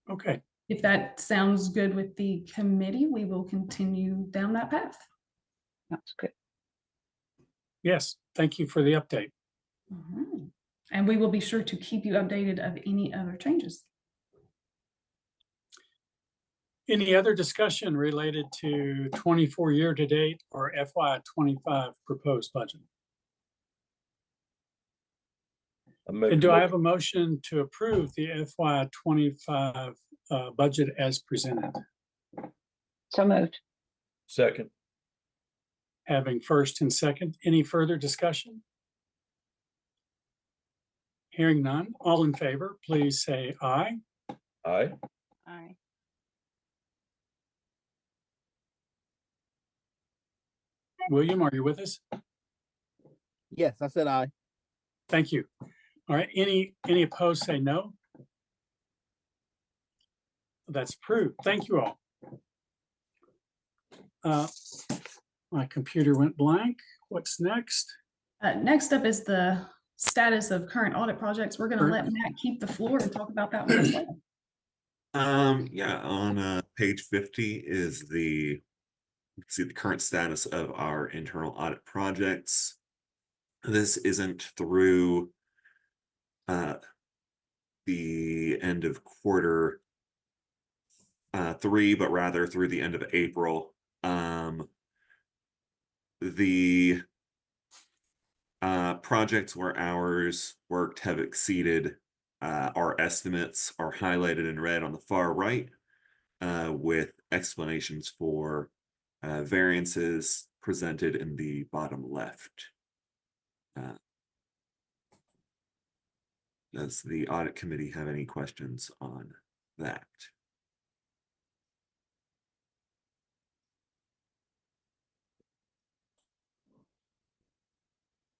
Okay. if that sounds good with the committee, we will continue down that path. That's good. Yes, thank you for the update. Mhm. And we will be sure to keep you updated of any other changes. Any other discussion related to 24 year-to-date or FY 25 proposed budget? And do I have a motion to approve the FY 25 budget as presented? So moved. Second. Having first and second, any further discussion? Hearing none, all in favor, please say aye. Aye. Aye. William, are you with us? Yes, I said aye. Thank you. All right, any opposed, say no. That's approved. Thank you all. My computer went blank. What's next? Next up is the status of current audit projects. We're going to let Matt keep the floor and talk about that one as well. Yeah, on page 50 is the, let's see, the current status of our internal audit projects. This isn't through the end of quarter 3, but rather through the end of April. The projects where hours worked have exceeded our estimates are highlighted in red on the far right, with explanations for variances presented in the bottom left. Does the audit committee have any questions on that?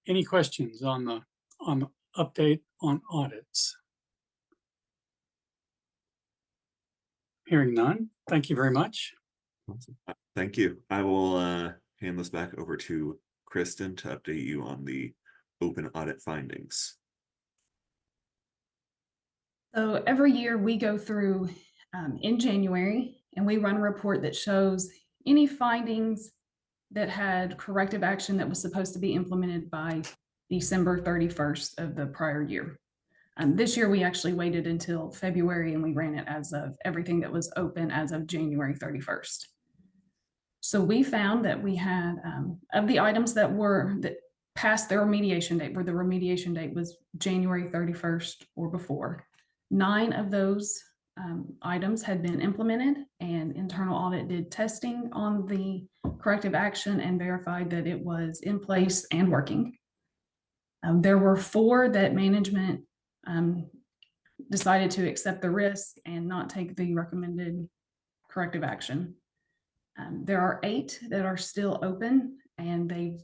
Any questions on the update on audits? Hearing none. Thank you very much. Awesome. Thank you. I will hand this back over to Kristen to update you on the open audit findings. So every year we go through in January and we run a report that shows any findings that had corrective action that was supposed to be implemented by December 31st of the prior year. This year we actually waited until February and we ran it as of everything that was open as of January 31st. So we found that we had of the items that passed their remediation date, where the remediation date was January 31st or before, 9 of those items had been implemented, and internal audit did testing on the corrective action and verified that it was in place and working. There were 4 that management decided to accept the risk and not take the recommended corrective action. There are 8 that are still open, and they've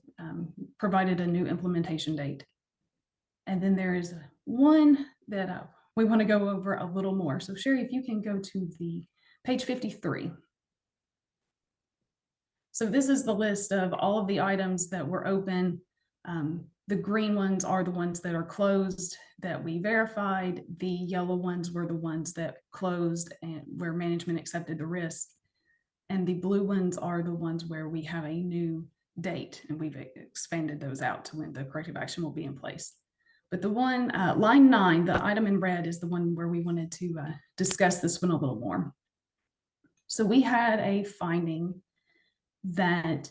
provided a new implementation date. And then there is 1 that we want to go over a little more. So Sherry, if you can go to the page 53. So this is the list of all of the items that were open. The green ones are the ones that are closed that we verified. The yellow ones were the ones that closed and where management accepted the risk. And the blue ones are the ones where we have a new date, and we've expanded those out to when the corrective action will be in place. But the one, line 9, the item in red, is the one where we wanted to discuss this one a little more. So we had a finding that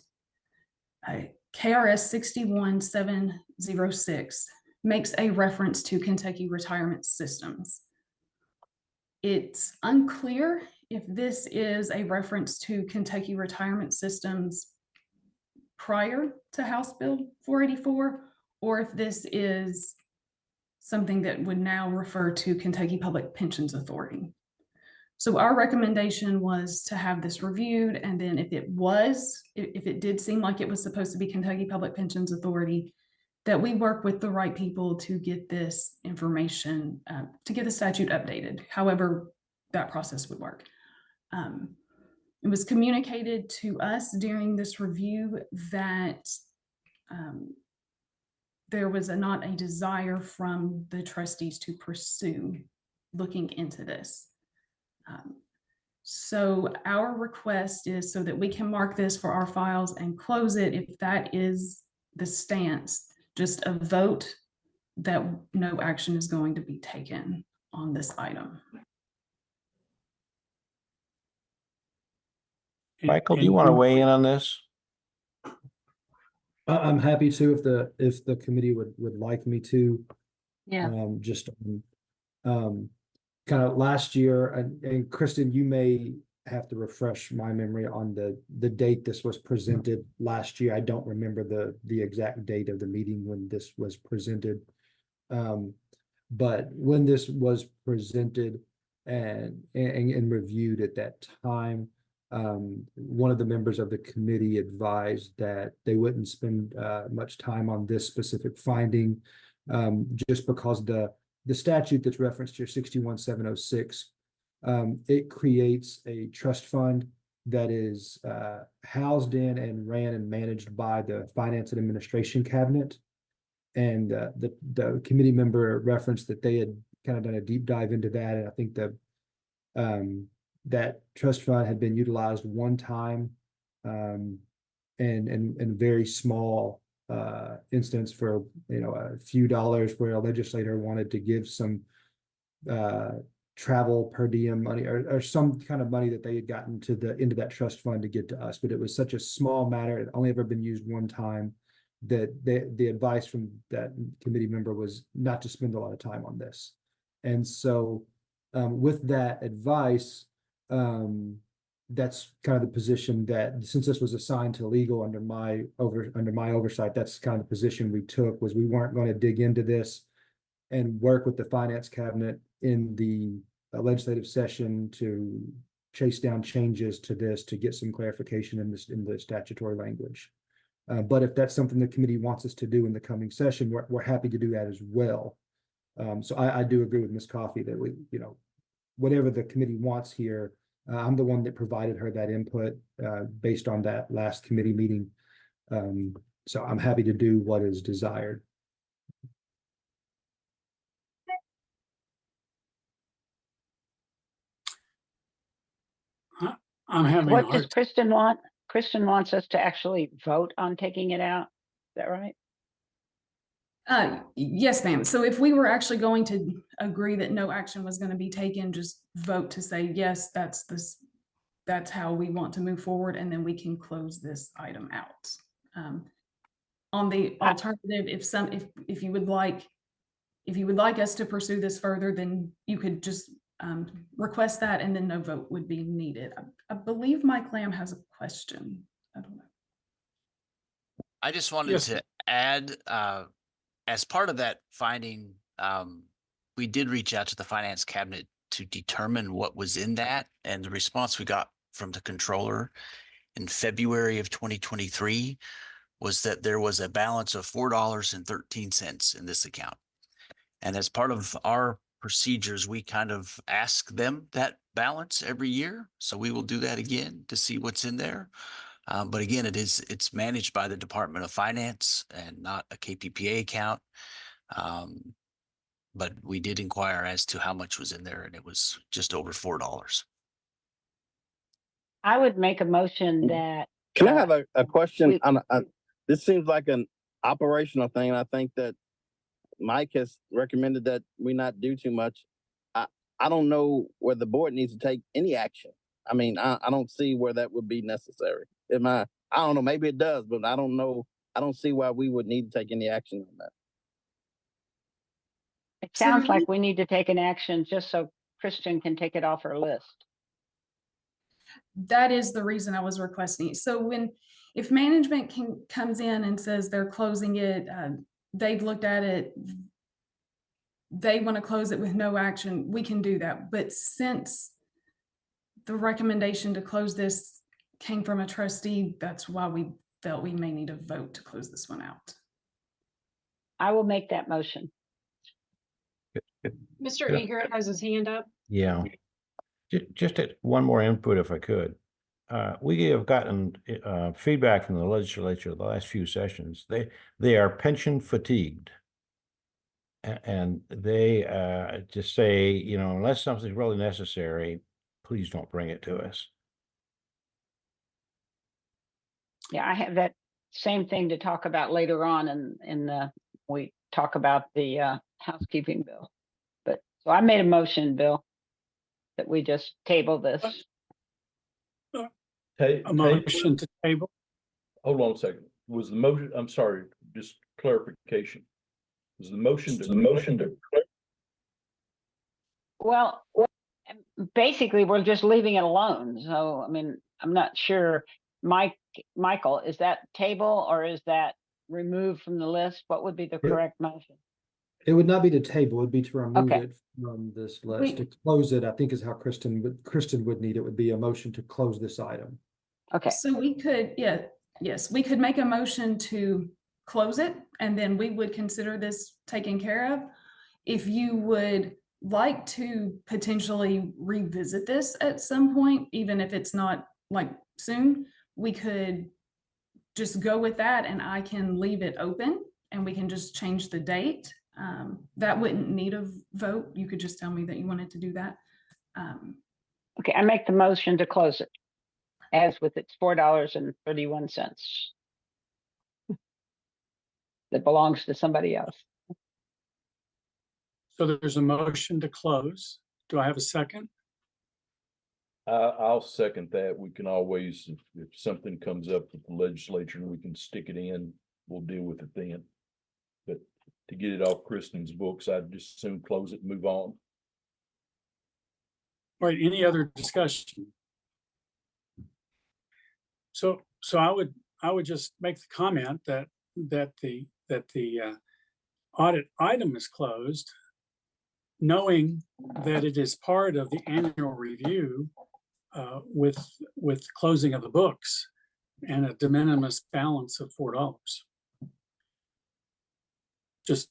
KRS 61706 makes a reference to Kentucky retirement systems. It's unclear if this is a reference to Kentucky retirement systems prior to House Bill 484, or if this is something that would now refer to Kentucky Public Pensions Authority. So our recommendation was to have this reviewed, and then if it did seem like it was supposed to be Kentucky Public Pensions Authority, that we work with the right people to get this information, to get the statute updated, however that process would work. It was communicated to us during this review that there was not a desire from the trustees to pursue looking into this. So our request is so that we can mark this for our files and close it. If that is the stance, just a vote that no action is going to be taken on this item. Michael, do you want to weigh in on this? I'm happy to if the committee would like me to. Yeah. Just kind of last year, and Kristen, you may have to refresh my memory on the date this was presented last year. I don't remember the exact date of the meeting when this was presented. But when this was presented and reviewed at that time, one of the members of the committee advised that they wouldn't spend much time on this specific finding, just because the statute that's referenced here, 61706, It creates a trust fund that is housed in and ran and managed by the Finance and Administration Cabinet. And the committee member referenced that they had kind of done a deep dive into that, and I think that trust fund had been utilized one time, and very small instance for a few dollars, where a legislator wanted to give some travel per diem money or some kind of money that they had gotten into that trust fund to get to us. But it was such a small matter, it only ever been used one time, that the advice from that committee member was not to spend a lot of time on this. And so with that advice, that's kind of the position that, since this was assigned to legal under my oversight, that's kind of the position we took, was we weren't going to dig into this and work with the finance cabinet in the legislative session to chase down changes to this, to get some clarification in the statutory language. But if that's something the committee wants us to do in the coming session, we're happy to do that as well. So I do agree with Ms. Coffey that we, whatever the committee wants here, I'm the one that provided her that input based on that last committee meeting. So I'm happy to do what is desired. I'm having a What hard does Kristen want? Kristen wants us to actually vote on taking it out. Is that right? Yes, ma'am. So if we were actually going to agree that no action was going to be taken, just vote to say, yes, that's how we want to move forward. And then we can close this item out. On the alternative, if you would like us to pursue this further, then you could just request that, and then no vote would be needed. I believe Mike Lamb has a question. I don't know. I just wanted Yes. to add, as part of that finding, we did reach out to the finance cabinet to determine what was in that. And the response we got from the controller in February of 2023 was that there was a balance of $4.13 in this account. And as part of our procedures, we kind of ask them that balance every year. So we will do that again to see what's in there. But again, it's managed by the Department of Finance and not a KPPA account. But we did inquire as to how much was in there, and it was just over $4. I would make a motion that. Can I have a question? This seems like an operational thing, and I think that Mike has recommended that we not do too much. I don't know where the board needs to take any action. I mean, I don't see where that would be necessary. I don't know, maybe it does, but I don't know. I don't see why we would need to take any action on that. It sounds like we need to take an action just so Kristen can take it off her list. That is the reason I was requesting. So if management comes in and says they're closing it, they've looked at it, they want to close it with no action, we can do that. But since the recommendation to close this came from a trustee, that's why we felt we may need a vote to close this one out. I will make that motion. Mr. Egert has his hand up. Yeah. Just one more input if I could. We have gotten feedback from the legislature the last few sessions. They are pension fatigued. And they just say, unless something's really necessary, please don't bring it to us. Yeah, I have that same thing to talk about later on we talk about the housekeeping bill. So I made a motion, Bill, that we just table this. A motion to table. Hold on a second. Was the motion, I'm sorry, just clarification. Was the motion to Well, basically, we're just leaving it alone. So, I mean, I'm not sure. Michael, is that table or is that removed from the list? What would be the correct motion? It would not be to table, it would be to remove Okay. it from this list. To close it, I think is how Kristen would need it, would be a motion to close this item. Okay. So we could, yes, we could make a motion to close it, and then we would consider this taken care of. If you would like to potentially revisit this at some point, even if it's not like soon. We could just go with that, and I can leave it open and we can just change the date. That wouldn't need a vote. You could just tell me that you wanted to do that. Okay, I make the motion to close it as with its $4.31 that belongs to somebody else. So there's a motion to close. Do I have a second? I'll second that. We can always, if something comes up with the legislature and we can stick it in, we'll deal with it then. But to get it off Kristen's books, I'd just soon close it and move on. All right, any other discussion? So I would just make the comment that the audit item is closed, knowing that it is part of the annual review with closing of the books and a de minimis balance of $4. Just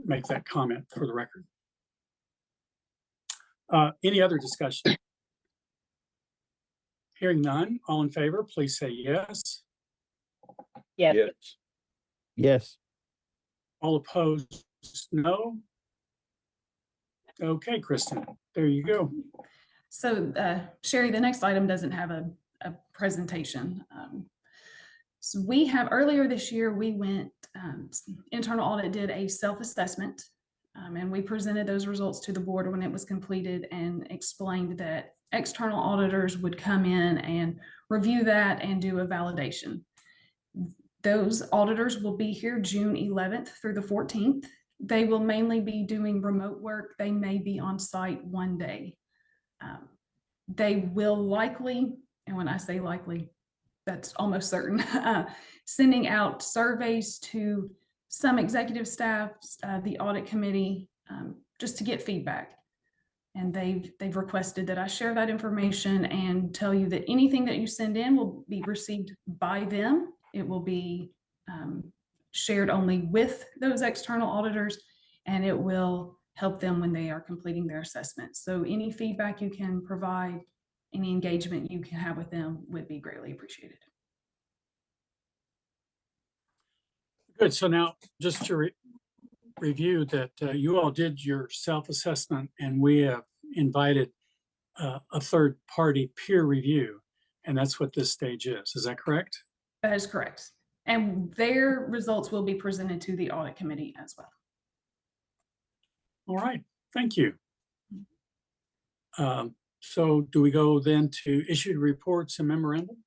make that comment for the record. Any other discussion? Hearing none, all in favor, please say yes. Yes. Yes. Yes. All opposed, no. Okay, Kristen, there you go. So Sherry, the next item doesn't have a presentation. So we have, earlier this year, we went, internal audit did a self-assessment, and we presented those results to the board when it was completed and explained that external auditors would come in and review that and do a validation. Those auditors will be here June 11th through the 14th. They will mainly be doing remote work. They may be on site one day. They will likely, and when I say likely, that's almost certain, sending out surveys to some executive staff, the audit committee, just to get feedback. And they've requested that I share that information and tell you that anything that you send in will be received by them. It will be shared only with those external auditors, and it will help them when they are completing their assessment. So any feedback you can provide, any engagement you can have with them would be greatly appreciated. Good. So now just to review that you all did your self-assessment and we have invited a third-party peer review, and that's what this stage is. Is that correct? That is correct. And their results will be presented to the audit committee as well. All right, thank you. So do we go then to issued reports and memorandum?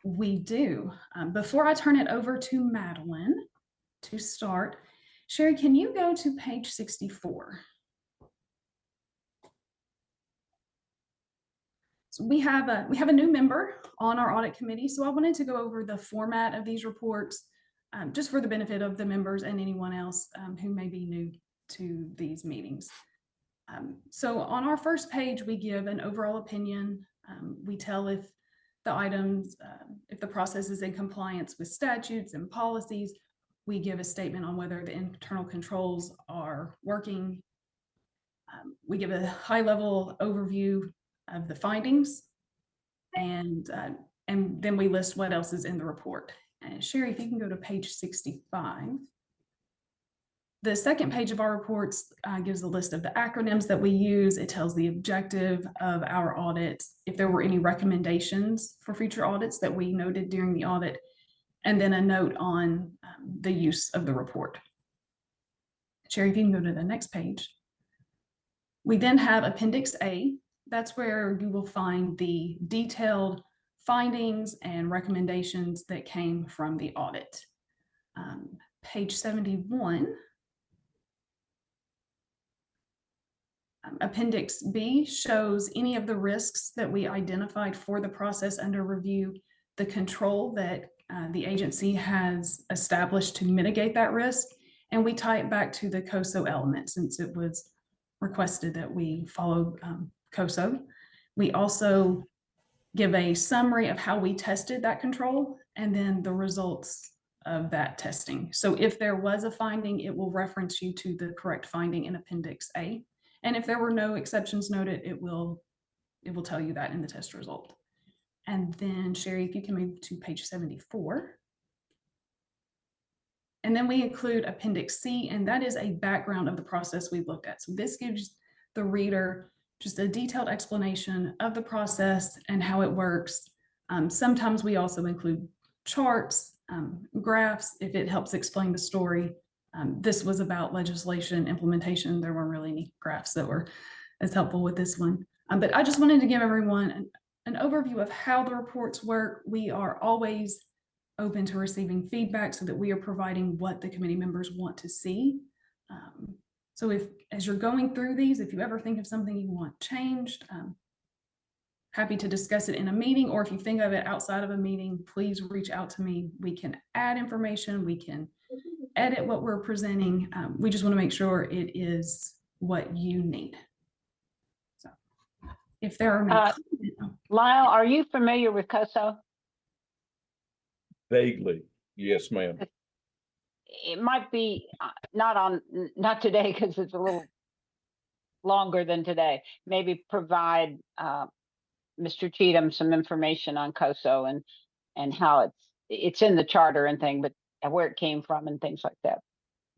We do. Before I turn it over to Madeline to start, Sherry, can you go to page 64? So we have a new member on our audit committee. So I wanted to go over the format of these reports, just for the benefit of the members and anyone else who may be new to these meetings. So on our first page, we give an overall opinion. We tell if the items, if the process is in compliance with statutes and policies. We give a statement on whether the internal controls are working. We give a high-level overview of the findings, and then we list what else is in the report. And Sherry, if you can go to page 65. The second page of our reports gives a list of the acronyms that we use. It tells the objective of our audits, if there were any recommendations for future audits that we noted during the audit, and then a note on the use of the report. Sherry, if you can go to the next page. We then have Appendix A. That's where you will find the detailed findings and recommendations that came from the audit. Page 71. Appendix B shows any of the risks that we identified for the process under review, the control that the agency has established to mitigate that risk, and we tie it back to the COSO element since it was requested that we follow COSO. We also give a summary of how we tested that control and then the results of that testing. So if there was a finding, it will reference you to the correct finding in Appendix A. And if there were no exceptions noted, it will tell you that in the test result. And then Sherry, if you can move to page 74. And then we include Appendix C, and that is a background of the process we've looked at. So this gives the reader just a detailed explanation of the process and how it works. Sometimes we also include charts, graphs, if it helps explain the story. This was about legislation implementation. There weren't really any graphs that were as helpful with this one. But I just wanted to give everyone an overview of how the reports work. We are always open to receiving feedback so that we are providing what the committee members want to see. So as you're going through these, if you ever think of something you want changed, happy to discuss it in a meeting, or if you think of it outside of a meeting, please reach out to me. We can add information, we can edit what we're presenting. We just want to make sure it is what you need. So if there are no Lyle, are you familiar with COSO? Vaguely, yes, ma'am. It might be not today because it's a little longer than today. Maybe provide Mr. Cheatham some information on COSO and how it's in the charter and thing, but where it came from and things like that.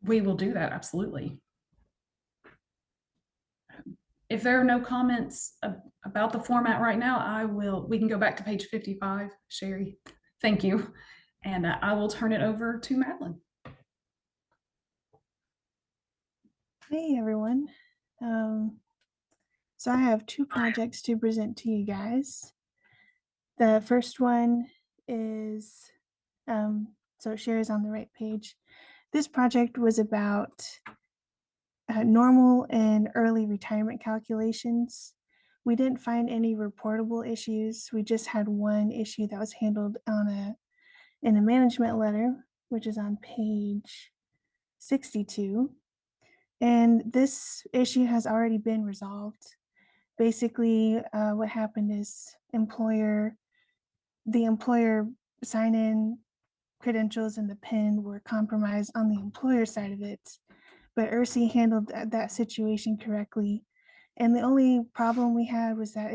We will do that, absolutely. If there are no comments about the format right now, we can go back to page 55, Sherry. Thank you. And I will turn it over to Madeline. Hey everyone. So I have two projects to present to you guys. The first one is, so it shares on the right page. This project was about normal and early retirement calculations. We didn't find any reportable issues. We just had one issue that was handled in a management letter, which is on page 62. And this issue has already been resolved. Basically, what happened is the employer sign-in credentials and the PIN were compromised on the employer side of it, but ERSI handled that situation correctly. And the only problem we had was that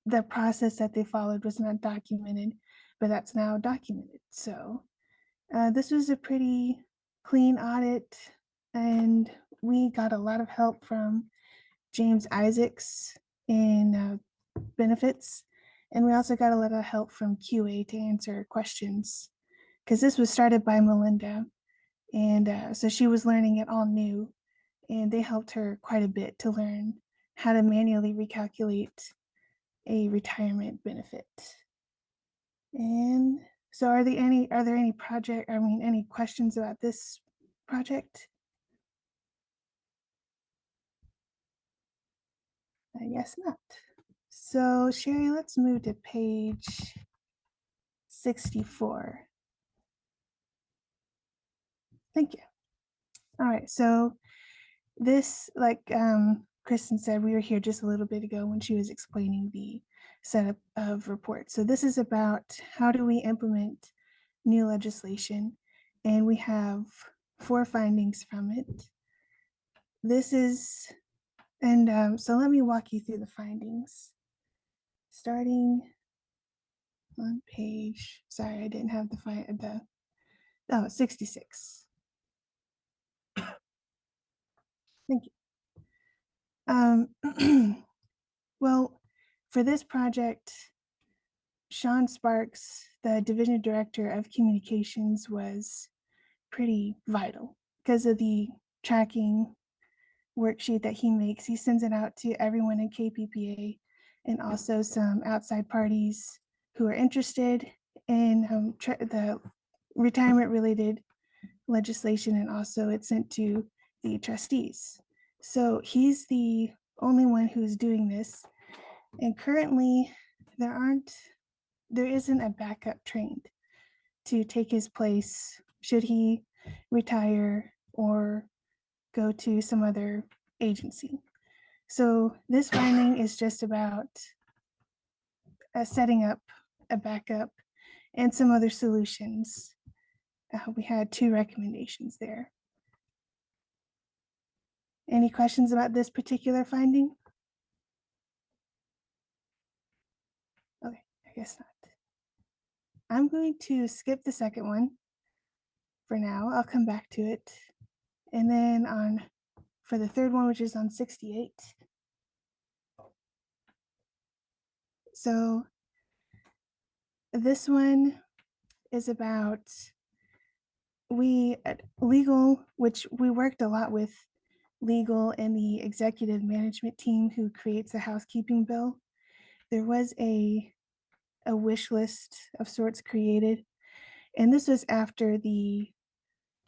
the process that they followed was not documented, but that's now documented. So this was a pretty clean audit, and we got a lot of help from James Isaacs in benefits. And we also got a lot of help from QA to answer questions, because this was started by Melinda. And so she was learning it all new, and they helped her quite a bit to learn how to manually recalculate a retirement benefit. And so are there any any questions about this project? I guess not. So Sherry, let's move to page 64. Thank you. All right, so this, like Kristen said, we were here just a little bit ago when she was explaining the setup of reports. So this is about how do we implement new legislation, and we have 4 findings from it. This is, and so let me walk you through the findings. Starting on page, sorry, I didn't have 66. Thank you. Well, for this project, Sean Sparks, the division director of communications, was pretty vital because of the tracking worksheet that he makes. He sends it out to everyone in KPPA and also some outside parties who are interested in the retirement related legislation, and also it's sent to the trustees. So he's the only one who's doing this, and currently there isn't a backup trained to take his place should he retire or go to some other agency. So this finding is just about setting up a backup and some other solutions. We had 2 recommendations there. Any questions about this particular finding? Okay, I guess not. I'm going to skip the second one for now. I'll come back to it. And then for the third one, which is on 68. So this one is about we at legal, which we worked a lot with legal and the executive management team who creates the housekeeping bill. There was a wish list of sorts created, and this was after the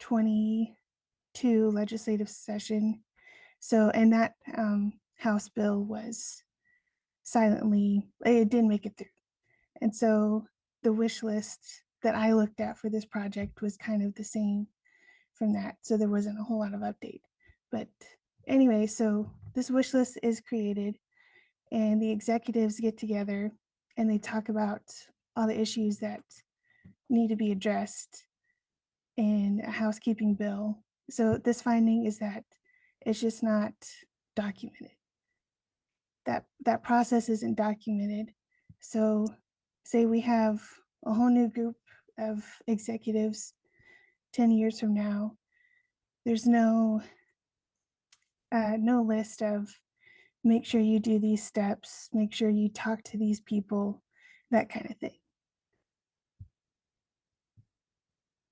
22 legislative session. So, and that House bill was it didn't make it through. And so the wish list that I looked at for this project was kind of the same from that. So there wasn't a whole lot of update. But anyway, so this wish list is created and the executives get together and they talk about all the issues that need to be addressed in a housekeeping bill. So this finding is that it's just not documented. That process isn't documented. So say we have a whole new group of executives 10 years from now, there's no list of make sure you do these steps, make sure you talk to these people, that kind of thing.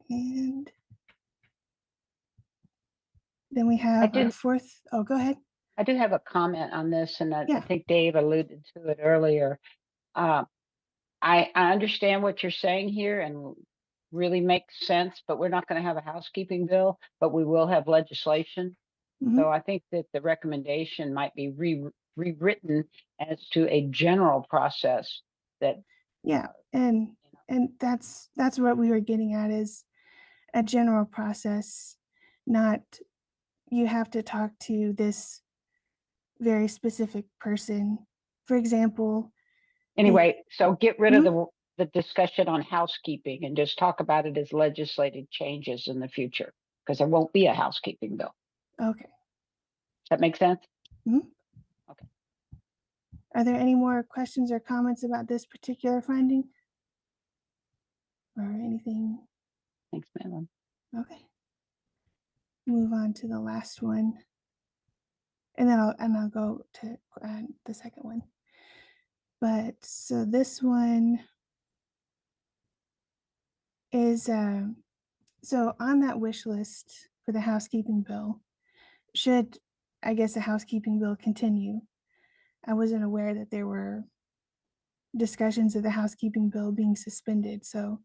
And then we have our fourth, oh, go ahead. I do have a comment on this, and I Yeah. think Dave alluded to it earlier. I understand what you're saying here and really makes sense, but we're not going to have a housekeeping bill, but we will have legislation. Mhm. So I think that the recommendation might be rewritten as to a general process that. Yeah, and that's what we were getting at, is a general process, not you have to talk to this very specific person. For example, Anyway, so get rid of Mhm. the discussion on housekeeping and just talk about it as legislative changes in the future, because there won't be a housekeeping bill. Okay. Does that make sense? Mhm. Okay. Are there any more questions or comments about this particular finding? Or anything? Thanks, Madeline. Okay. Move on to the last one. And then I'll go to the second one. But so this one is so on that wish list for the housekeeping bill, should I guess a housekeeping bill continue? I wasn't aware that there were discussions of the housekeeping bill being suspended. So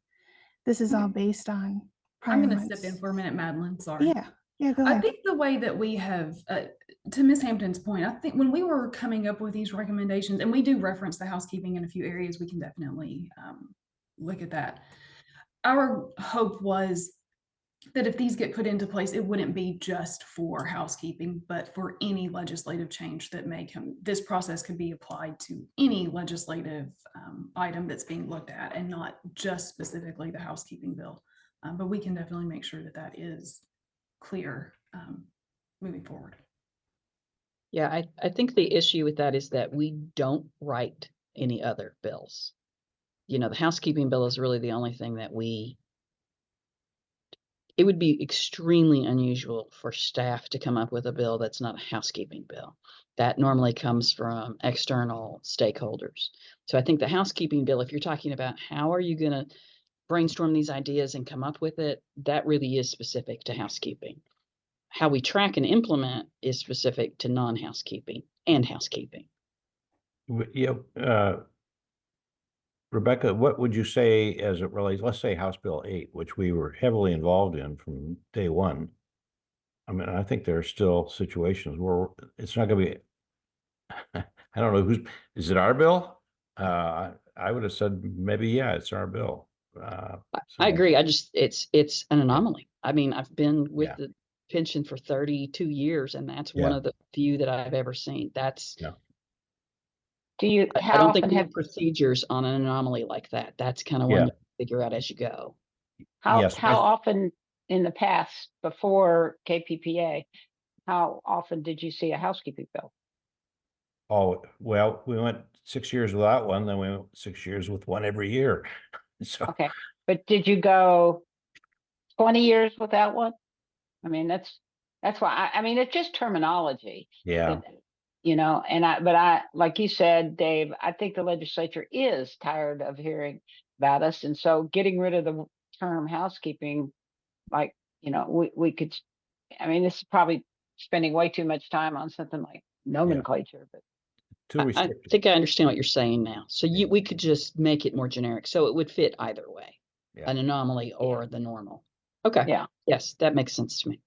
this is all based on prior I'm going to months. step in for a minute, Madeline. Sorry. Yeah, go I ahead. think the way that we have, to Ms. Hampton's point, I think when we were coming up with these recommendations, and we do reference the housekeeping in a few areas, we can definitely look at that. Our hope was that if these get put into place, it wouldn't be just for housekeeping, but for any legislative change that may come. This process could be applied to any legislative item that's being looked at, and not just specifically the housekeeping bill. But we can definitely make sure that that is clear moving forward. Yeah, I think the issue with that is that we don't write any other bills. You know, the housekeeping bill is really the only thing that it would be extremely unusual for staff to come up with a bill that's not a housekeeping bill. That normally comes from external stakeholders. So I think the housekeeping bill, if you're talking about how are you going to brainstorm these ideas and come up with it, that really is specific to housekeeping. How we track and implement is specific to non-housekeeping and housekeeping. Rebecca, what would you say as it relates, let's say House Bill 8, which we were heavily involved in from day one. I mean, I think there are still situations where it's not going to be, I don't know is it our bill? I would have said maybe, yeah, it's our bill. I agree. It's an anomaly. I mean, I've been with Yeah. the pension for 32 years, and that's one Yeah. of the few that I've ever seen. That's, Yeah. I don't think we have procedures on an anomaly like that. That's kind of one Yeah. to figure out as you go. How Yes, often in the past, before KPPA, how often did you see a housekeeping bill? Oh, well, we went 6 years without one, then we went 6 years with one every year. So, Okay, but did you go 20 years without one? I mean, that's why I mean, it's just terminology. yeah, that, like you said, Dave, I think the legislature is tired of hearing about us. And so getting rid of the term housekeeping, like, we could, I mean, this is probably spending way too much time on something like nomenclature, but too I restrictive. think I understand what you're saying now. So we could just make it more generic, so it would fit either way, Yeah. an anomaly or the normal. Okay. yeah. Yes, that makes sense to me.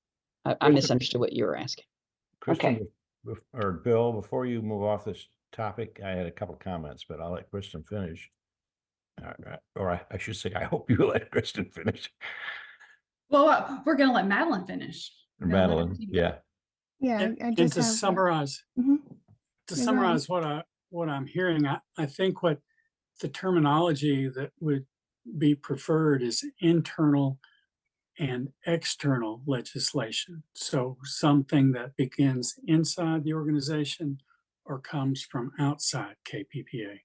I Kristen- misunderstood what you were asking. Kristen, or Bill, before you move off this topic, I had a couple comments, but I'll let Kristen finish. Or I should say, I hope you let Kristen finish. Well, we're going to let Madeline finish. Or We're gonna let her Madeline, keep yeah. going. Yeah, I And just to have. summarize, Mhm. to Yeah, go ahead. summarize what I'm hearing, I think what the terminology that would be preferred is internal and external legislation. So something that begins inside the organization or comes from outside KPPA.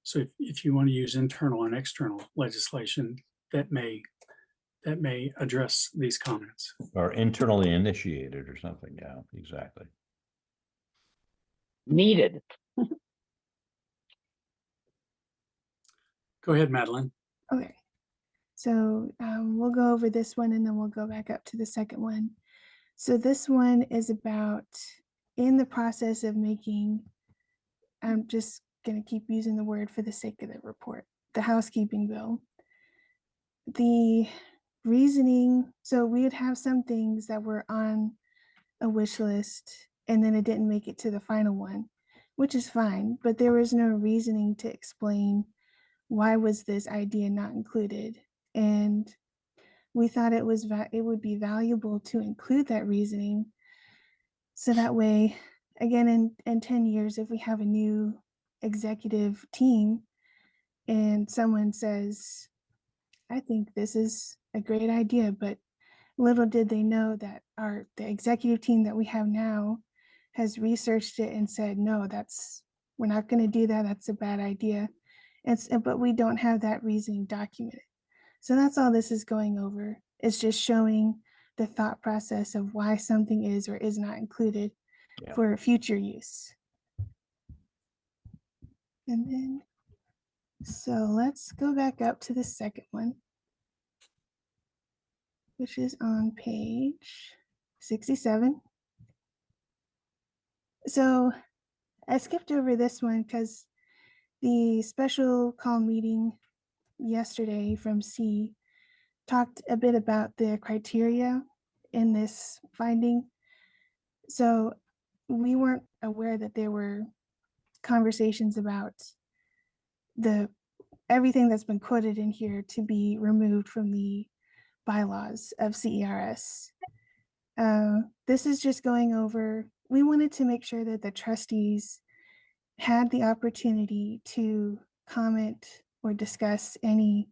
So if you want to use internal and external legislation, that may address these comments. Or internally initiated or something, yeah, exactly. Needed. Go ahead, Madeline. Okay. So we'll go over this one and then we'll go back up to the second one. So this one is about in the process of making, I'm just going to keep using the word for the sake of the report, the housekeeping bill. The reasoning, so we would have some things that were on a wish list and then it didn't make it to the final one, which is fine, but there was no reasoning to explain why was this idea not included. And we thought it would be valuable to include that reasoning. So that way, again, in 10 years, if we have a new executive team and someone says, I think this is a great idea, but little did they know that the executive team that we have now has researched it and said, no, we're not going to do that. That's a bad idea. But we don't have that reasoning documented. So that's all this is going over. It's just showing the thought process of why something is or is not included for future use. And then, so let's go back up to the second one, which is on page 67. So I skipped over this one because the special call meeting yesterday from C talked a bit about the criteria in this finding. So we weren't aware that there were conversations about everything that's been quoted in here to be removed from the bylaws of CERS. This is just going over, we wanted to make sure that the trustees had the opportunity to comment or discuss any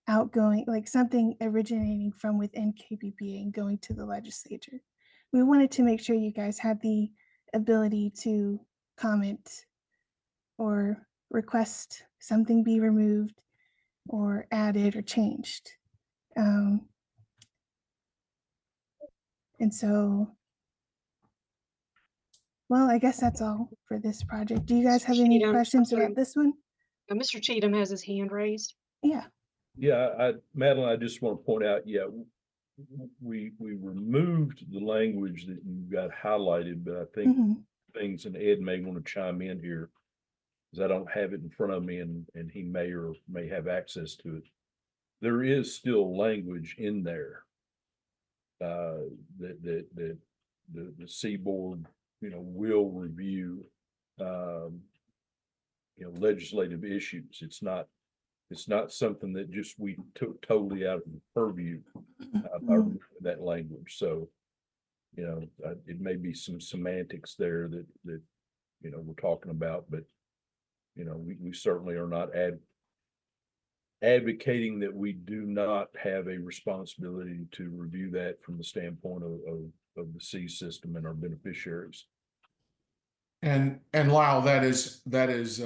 outgoing, like something originating from within KPPA and going to the legislature. We wanted to make sure you guys had the ability to comment or request something be removed or added or changed. And so, well, I guess that's all for this project. Do you guys have any questions about this one? Mr. Cheatham has his hand raised. Yeah. Yeah, Madeline, I just want to point out, we removed the language that you got highlighted, but I think things, and Ed may want to chime in here, because I don't have it in front of me and he may or may have access to it. There is still language in there that the Seaboard, will review, legislative issues. It's not something that just we took totally out of the purview of that language. So, it may be some semantics there that we're talking about, but we certainly are not advocating that we do not have a responsibility to review that from the standpoint of of the C system and our beneficiaries. And Lyle, that is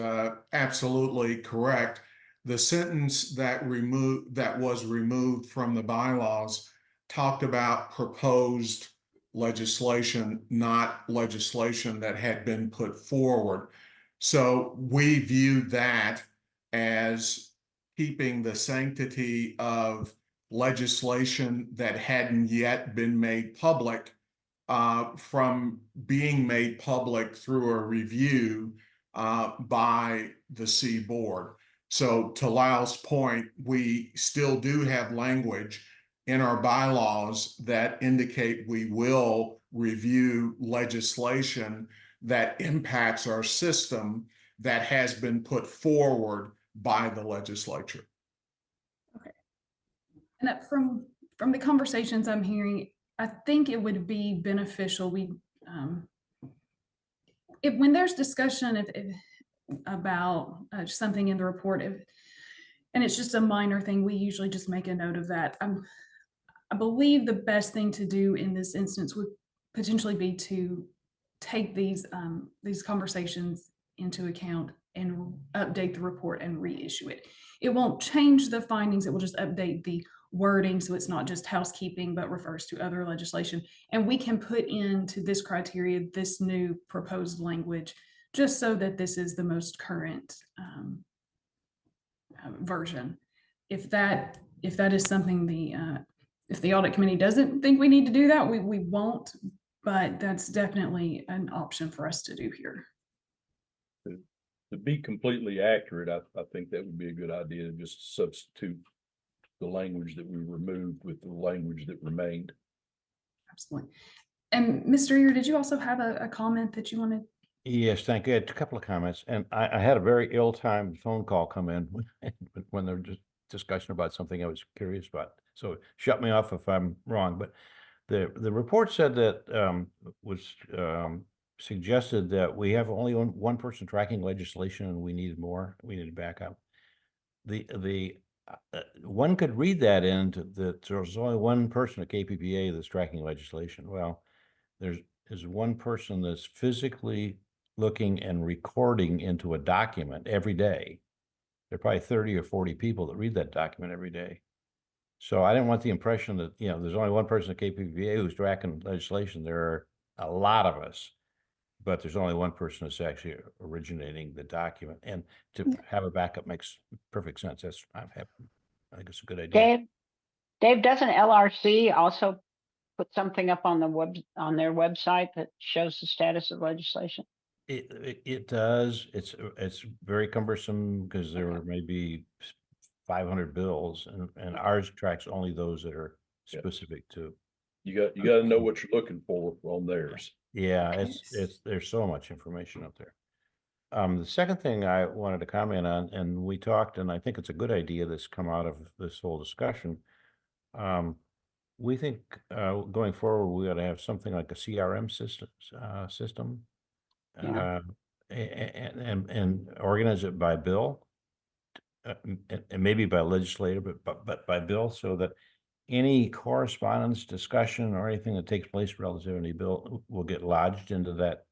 absolutely correct. The sentence that was removed from the bylaws talked about proposed legislation, not legislation that had been put forward. So we viewed that as keeping the sanctity of legislation that hadn't yet been made public from being made public through a review by the C board. So to Lyle's point, we still do have language in our bylaws that indicate we will review legislation that impacts our system that has been put forward by the legislature. Okay. And that from the conversations I'm hearing, I think it would be beneficial. When there's discussion about something in the report, and it's just a minor thing, we usually just make a note of that. I believe the best thing to do in this instance would potentially be to take these conversations into account and update the report and reissue it. It won't change the findings. It will just update the wording so it's not just housekeeping but refers to other legislation, and we can put into this criteria this new proposed language just so that this is the most current version. If that is something if the audit committee doesn't think we need to do that, we won't, but that's definitely an option for us to do here. To be completely accurate, I think that would be a good idea to just substitute the language that we removed with the language that remained. Absolutely. And Mr. Ear, did you also have a comment that you wanted? Yes, thank you. I had a couple of comments, and I had a very ill-timed phone call come in when there was just discussion about something I was curious about. So shut me off if I'm wrong, but the report said that suggested that we have only one person tracking legislation and we needed more. We needed backup. One could read that into that there's only one person at KPPA that's tracking legislation. Well, there's one person that's physically looking and recording into a document every day. There are probably 30 or 40 people that read that document every day. So I didn't want the impression that, there's only one person at KPPA who's tracking legislation. There are a lot of us, but there's only one person that's actually originating the document. And to have a backup makes perfect sense. I think it's a good idea. Dave, doesn't LRC also put something up on their website that shows the status of legislation? It does. It's very cumbersome because there were maybe 500 bills, and ours tracks only those that are specific to. You got to know what you're looking for on theirs. Yeah, there's so much information up there. The second thing I wanted to comment on, and we talked, and I think it's a good idea that's come out of this whole discussion. We think going forward, we ought to have something like a CRM system. Yeah. And organize it by bill, and maybe by legislator, but by bill, so that any correspondence, discussion, or anything that takes place relative to any bill will get lodged into that,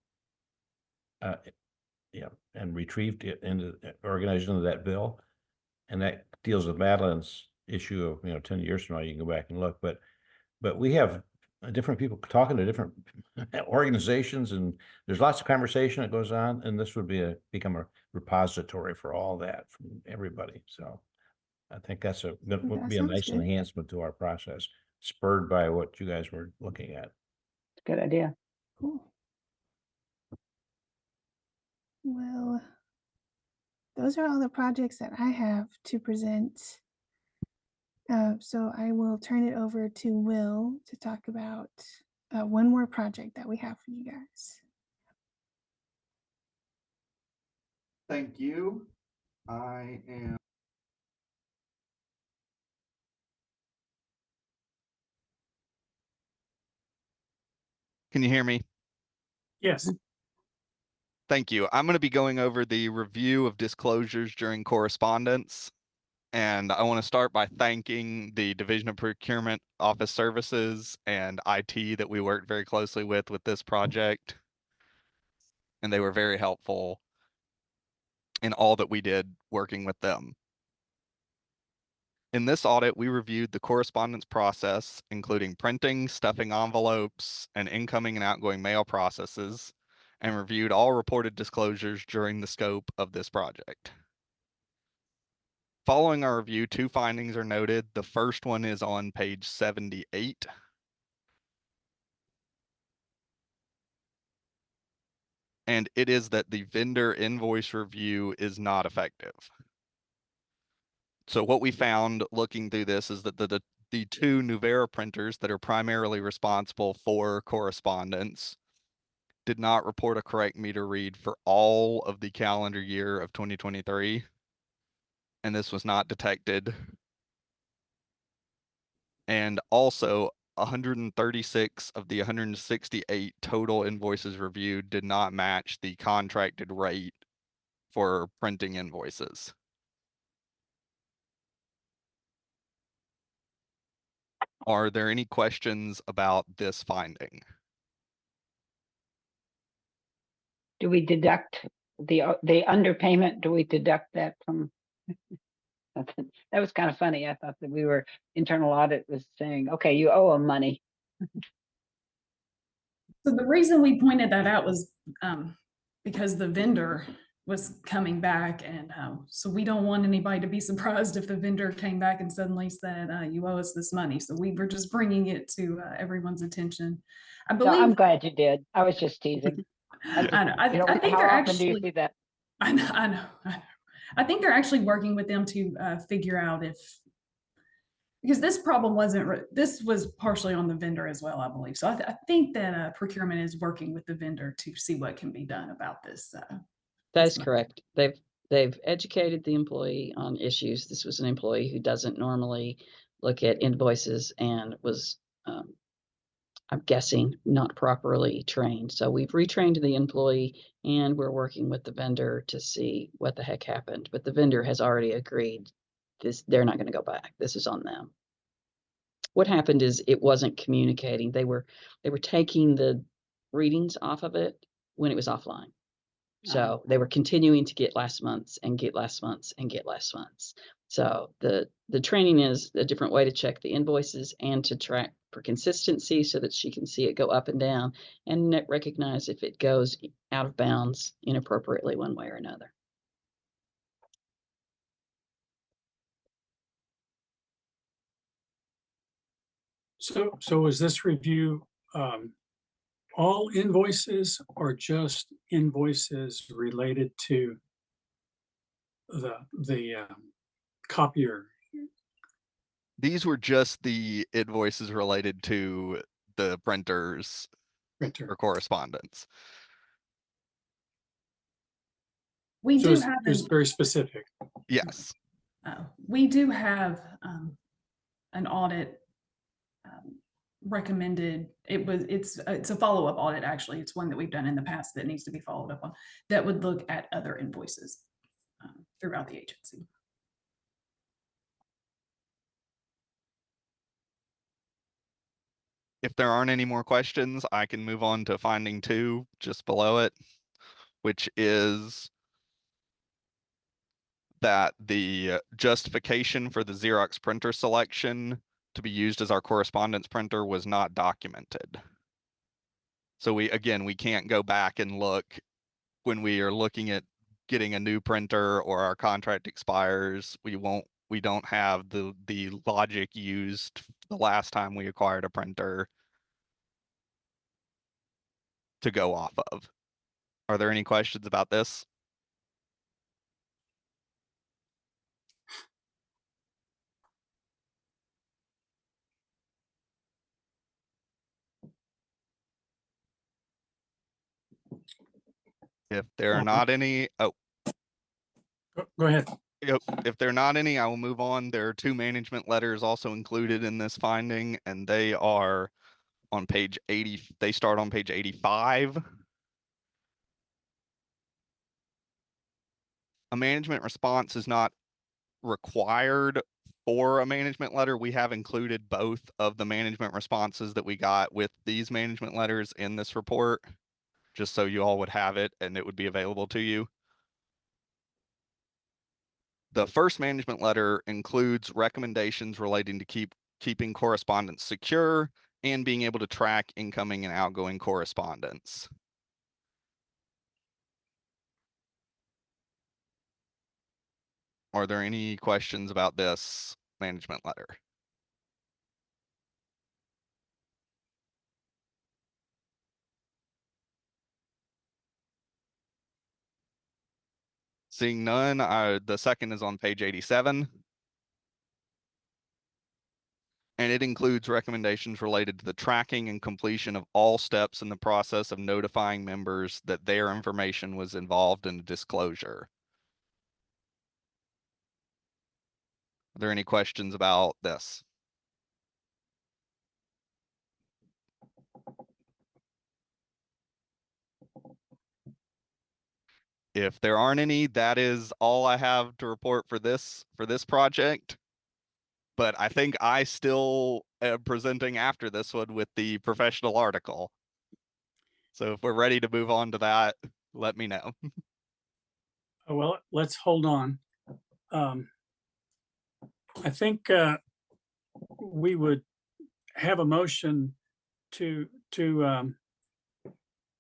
and retrieved into organized into that bill, and that deals with Madeline's issue of 10 years from now you can go back and look, but we have different people talking to different organizations, and there's lots of conversation that goes on, and this would become a repository for all that from everybody. So I think would be a nice enhancement to our process, spurred by what you guys were looking at. Good idea. Cool. Well, those are all the projects that I have to present. So I will turn it over to Will to talk about one more project that we have for you guys. Thank you. I am. Can you hear me? Yes. Thank you. I'm going to be going over the review of disclosures during correspondence. And I want to start by thanking the Division of Procurement Office Services and IT that we worked very closely with this project. And they were very helpful in all that we did working with them. In this audit, we reviewed the correspondence process, including printing, stuffing envelopes, and incoming and outgoing mail processes, and reviewed all reported disclosures during the scope of this project. Following our review, 2 findings are noted. The first one is on page 78. And it is that the vendor invoice review is not effective. So what we found looking through this is that the 2 Nuvera printers that are primarily responsible for correspondence did not report a correct meter read for all of the calendar year of 2023. And this was not detected. And also 136 of the 168 total invoices reviewed did not match the contracted rate for printing invoices. Are there any questions about this finding? Do we deduct the underpayment? Do we deduct that from? That was kind of funny. I thought that internal audit was saying, okay, you owe them money. So the reason we pointed that out was because the vendor was coming back, and so we don't want anybody to be surprised if the vendor came back and suddenly said, you owe us this money. So we were just bringing it to everyone's attention. I No, believe. I'm glad you did. I was just teasing. I know. I think how they're often do you actually. see that? I know. I think they're actually working with them to figure out because this problem this was partially on the vendor as well, I believe. So I think that procurement is working with the vendor to see what can be done about this. That is correct. They've educated the employee on issues. This was an employee who doesn't normally look at invoices and was, I'm guessing, not properly trained. So we've retrained the employee and we're working with the vendor to see what the heck happened. But the vendor has already agreed they're not going to go back. This is on them. What happened is it wasn't communicating. They were taking the readings off of it when it was offline. So they were continuing to get last month's and get last month's and get last month's. So the training is a different way to check the invoices and to track for consistency so that she can see it go up and down and recognize if it goes out of bounds inappropriately one way or another. So is this review all invoices or just invoices related to the copier? These were just the invoices related to the printers or correspondence. We So do it's, have it's very specific. Yes. We do have an audit recommended. It's a follow-up audit, actually. It's one that we've done in the past that needs to be followed up on, that would look at other invoices throughout the agency. If there aren't any more questions, I can move on to finding 2 just below it, which is that the justification for the Xerox printer selection to be used as our correspondence printer was not documented. So we can't go back and look when we are looking at getting a new printer or our contract expires. We don't have the logic used the last time we acquired a printer to go off of. Are there any questions about this? If there are not any, Go ahead. If there are not any, I will move on. There are 2 management letters also included in this finding, and they are on page 80. They start on page 85. A management response is not required for a management letter, we have included both of the management responses that we got with these management letters in this report, just so you all would have it and it would be available to you. The first management letter includes recommendations relating to keeping correspondence secure and being able to track incoming and outgoing correspondence. Are there any questions about this management letter? Seeing none, the second is on page 87. And it includes recommendations related to the tracking and completion of all steps in the process of notifying members that their information was involved in a disclosure. Are there any questions about this? If there aren't any, that is all I have to report for this project. But I think I still am presenting after this one with the professional article. So if we're ready to move on to that, let me know. Well, let's hold on. I think we would have a motion to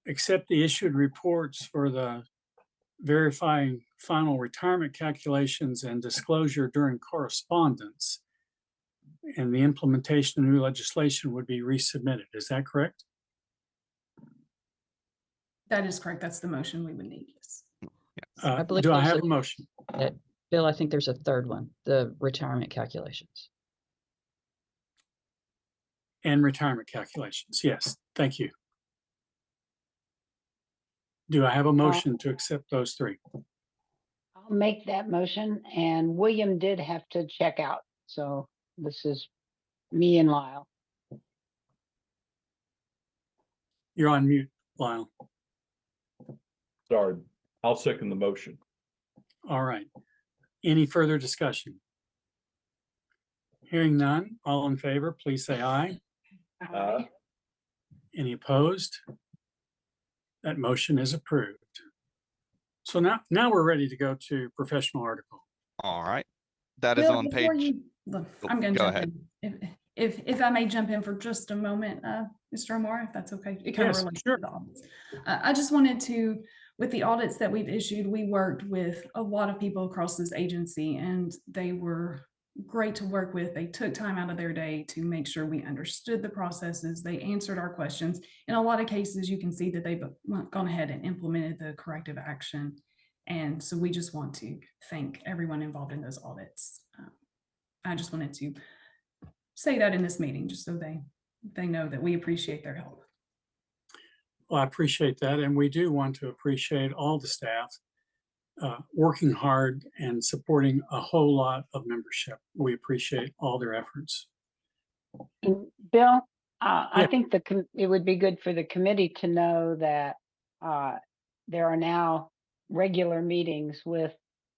accept the issued reports for the verifying final retirement calculations and disclosure during correspondence. And the implementation of new legislation would be resubmitted. Is that correct? That is correct. That's the motion we would need. Yes. I believe Do I there's have a motion? Bill, I think there's a third one, the retirement calculations. And retirement calculations. Yes, thank you. Do I have a motion to accept those three? I'll make that motion, and William did have to check out. So this is me and Lyle. You're on mute, Lyle. Sorry, I'll second the motion. All right. Any further discussion? Hearing none, all in favor, please say aye. Aye. Any opposed? That motion is approved. So now we're ready to go to professional article. All right. That is Bill, on before page. Look, I'm going to Go jump ahead. in. If I may jump in for just a moment, Mr. Omar, if that's okay. It kind of Yes, relates sure. to the audits. I just wanted to, with the audits that we've issued, we worked with a lot of people across this agency, and they were great to work with. They took time out of their day to make sure we understood the processes. They answered our questions. In a lot of cases, you can see that they've gone ahead and implemented the corrective action. And so we just want to thank everyone involved in those audits. I just wanted to say that in this meeting, just so they know that we appreciate their help. Well, I appreciate that. And we do want to appreciate all the staff working hard and supporting a whole lot of membership. We appreciate all their efforts. And Bill, I think it would be good for the committee to know that there are now regular meetings with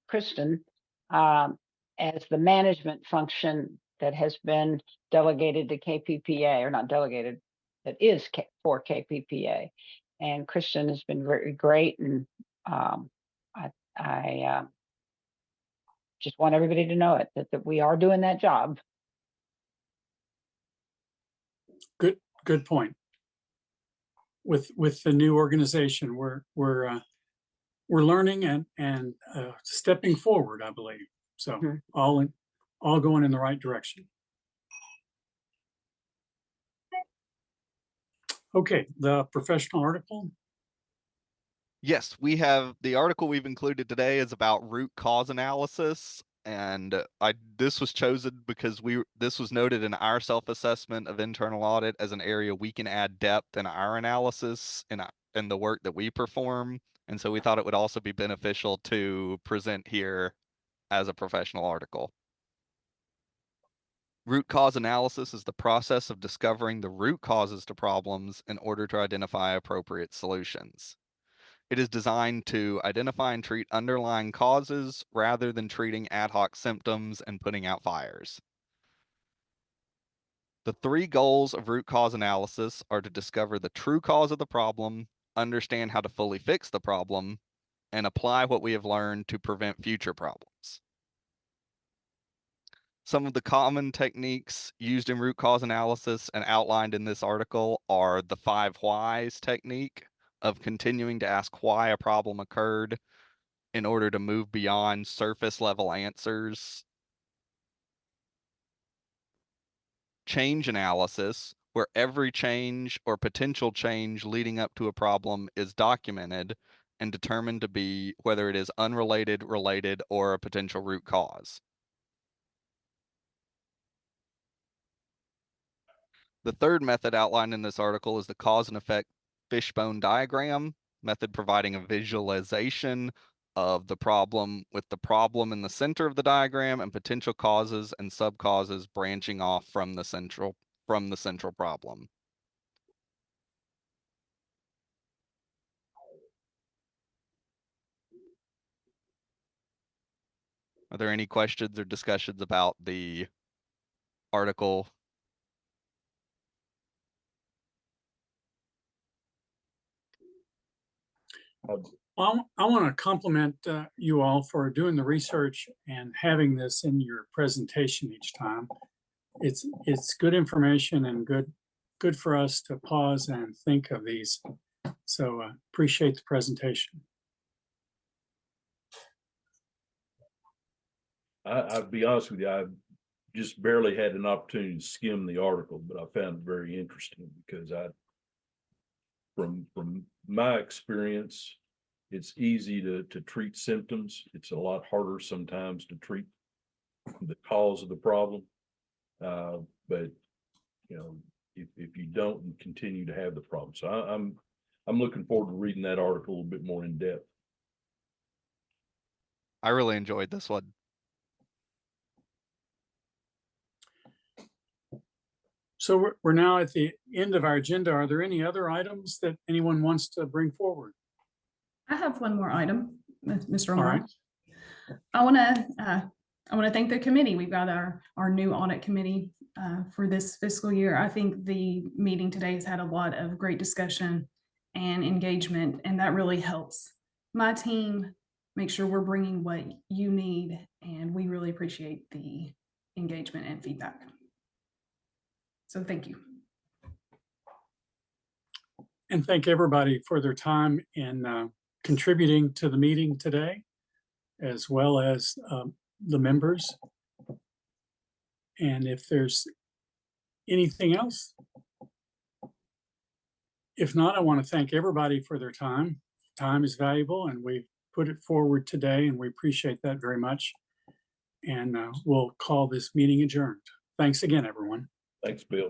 Kristen as the management function that has been delegated to KPPA, or not delegated, that is for KPPA. And Kristen has been very great, and I just want everybody to know it, that we are doing that job. Good point. With the new organization, we're learning and stepping forward, I believe. So all going in the right direction. Okay, the professional article. Yes, we have the article we've included today is about root cause analysis. And this was chosen because this was noted in our self-assessment of internal audit as an area we can add depth in our analysis in the work that we perform. And so we thought it would also be beneficial to present here as a professional article. Root cause analysis is the process of discovering the root causes to problems in order to identify appropriate solutions. It is designed to identify and treat underlying causes rather than treating ad hoc symptoms and putting out fires. The 3 goals of root cause analysis are to discover the true cause of the problem, understand how to fully fix the problem, and apply what we have learned to prevent future problems. Some of the common techniques used in root cause analysis and outlined in this article are the 5 whys technique of continuing to ask why a problem occurred in order to move beyond surface level answers. Change analysis, where every change or potential change leading up to a problem is documented and determined to be whether it is unrelated, related, or a potential root cause. The third method outlined in this article is the cause and effect fishbone diagram method, providing a visualization of the problem with the problem in the center of the diagram and potential causes and subcauses branching off from the central problem. Are there any questions or discussions about the article? I want to compliment you all for doing the research and having this in your presentation each time. It's good information and good for us to pause and think of these. So appreciate the presentation. I'll be honest with you, I just barely had an opportunity to skim the article, but I found it very interesting because from my experience, it's easy to treat symptoms. It's a lot harder sometimes to treat the cause of the problem. But you know, if you don't, you continue to have the problem. So I'm looking forward to reading that article a little bit more in depth. I really enjoyed this one. So we're now at the end of our agenda. Are there any other items that anyone wants to bring forward? I have one more item, Mr. All Omar. right. I want to thank the committee. We've got our new audit committee for this fiscal year. I think the meeting today has had a lot of great discussion and engagement, and that really helps my team make sure we're bringing what you need, and we really appreciate the engagement and feedback. So thank you. And thank everybody for their time in contributing to the meeting today, as well as the members. And if there's anything else, if not, I want to thank everybody for their time. Time is valuable, and we put it forward today, and we appreciate that very much. And we'll call this meeting adjourned. Thanks again, everyone. Thanks, Bill.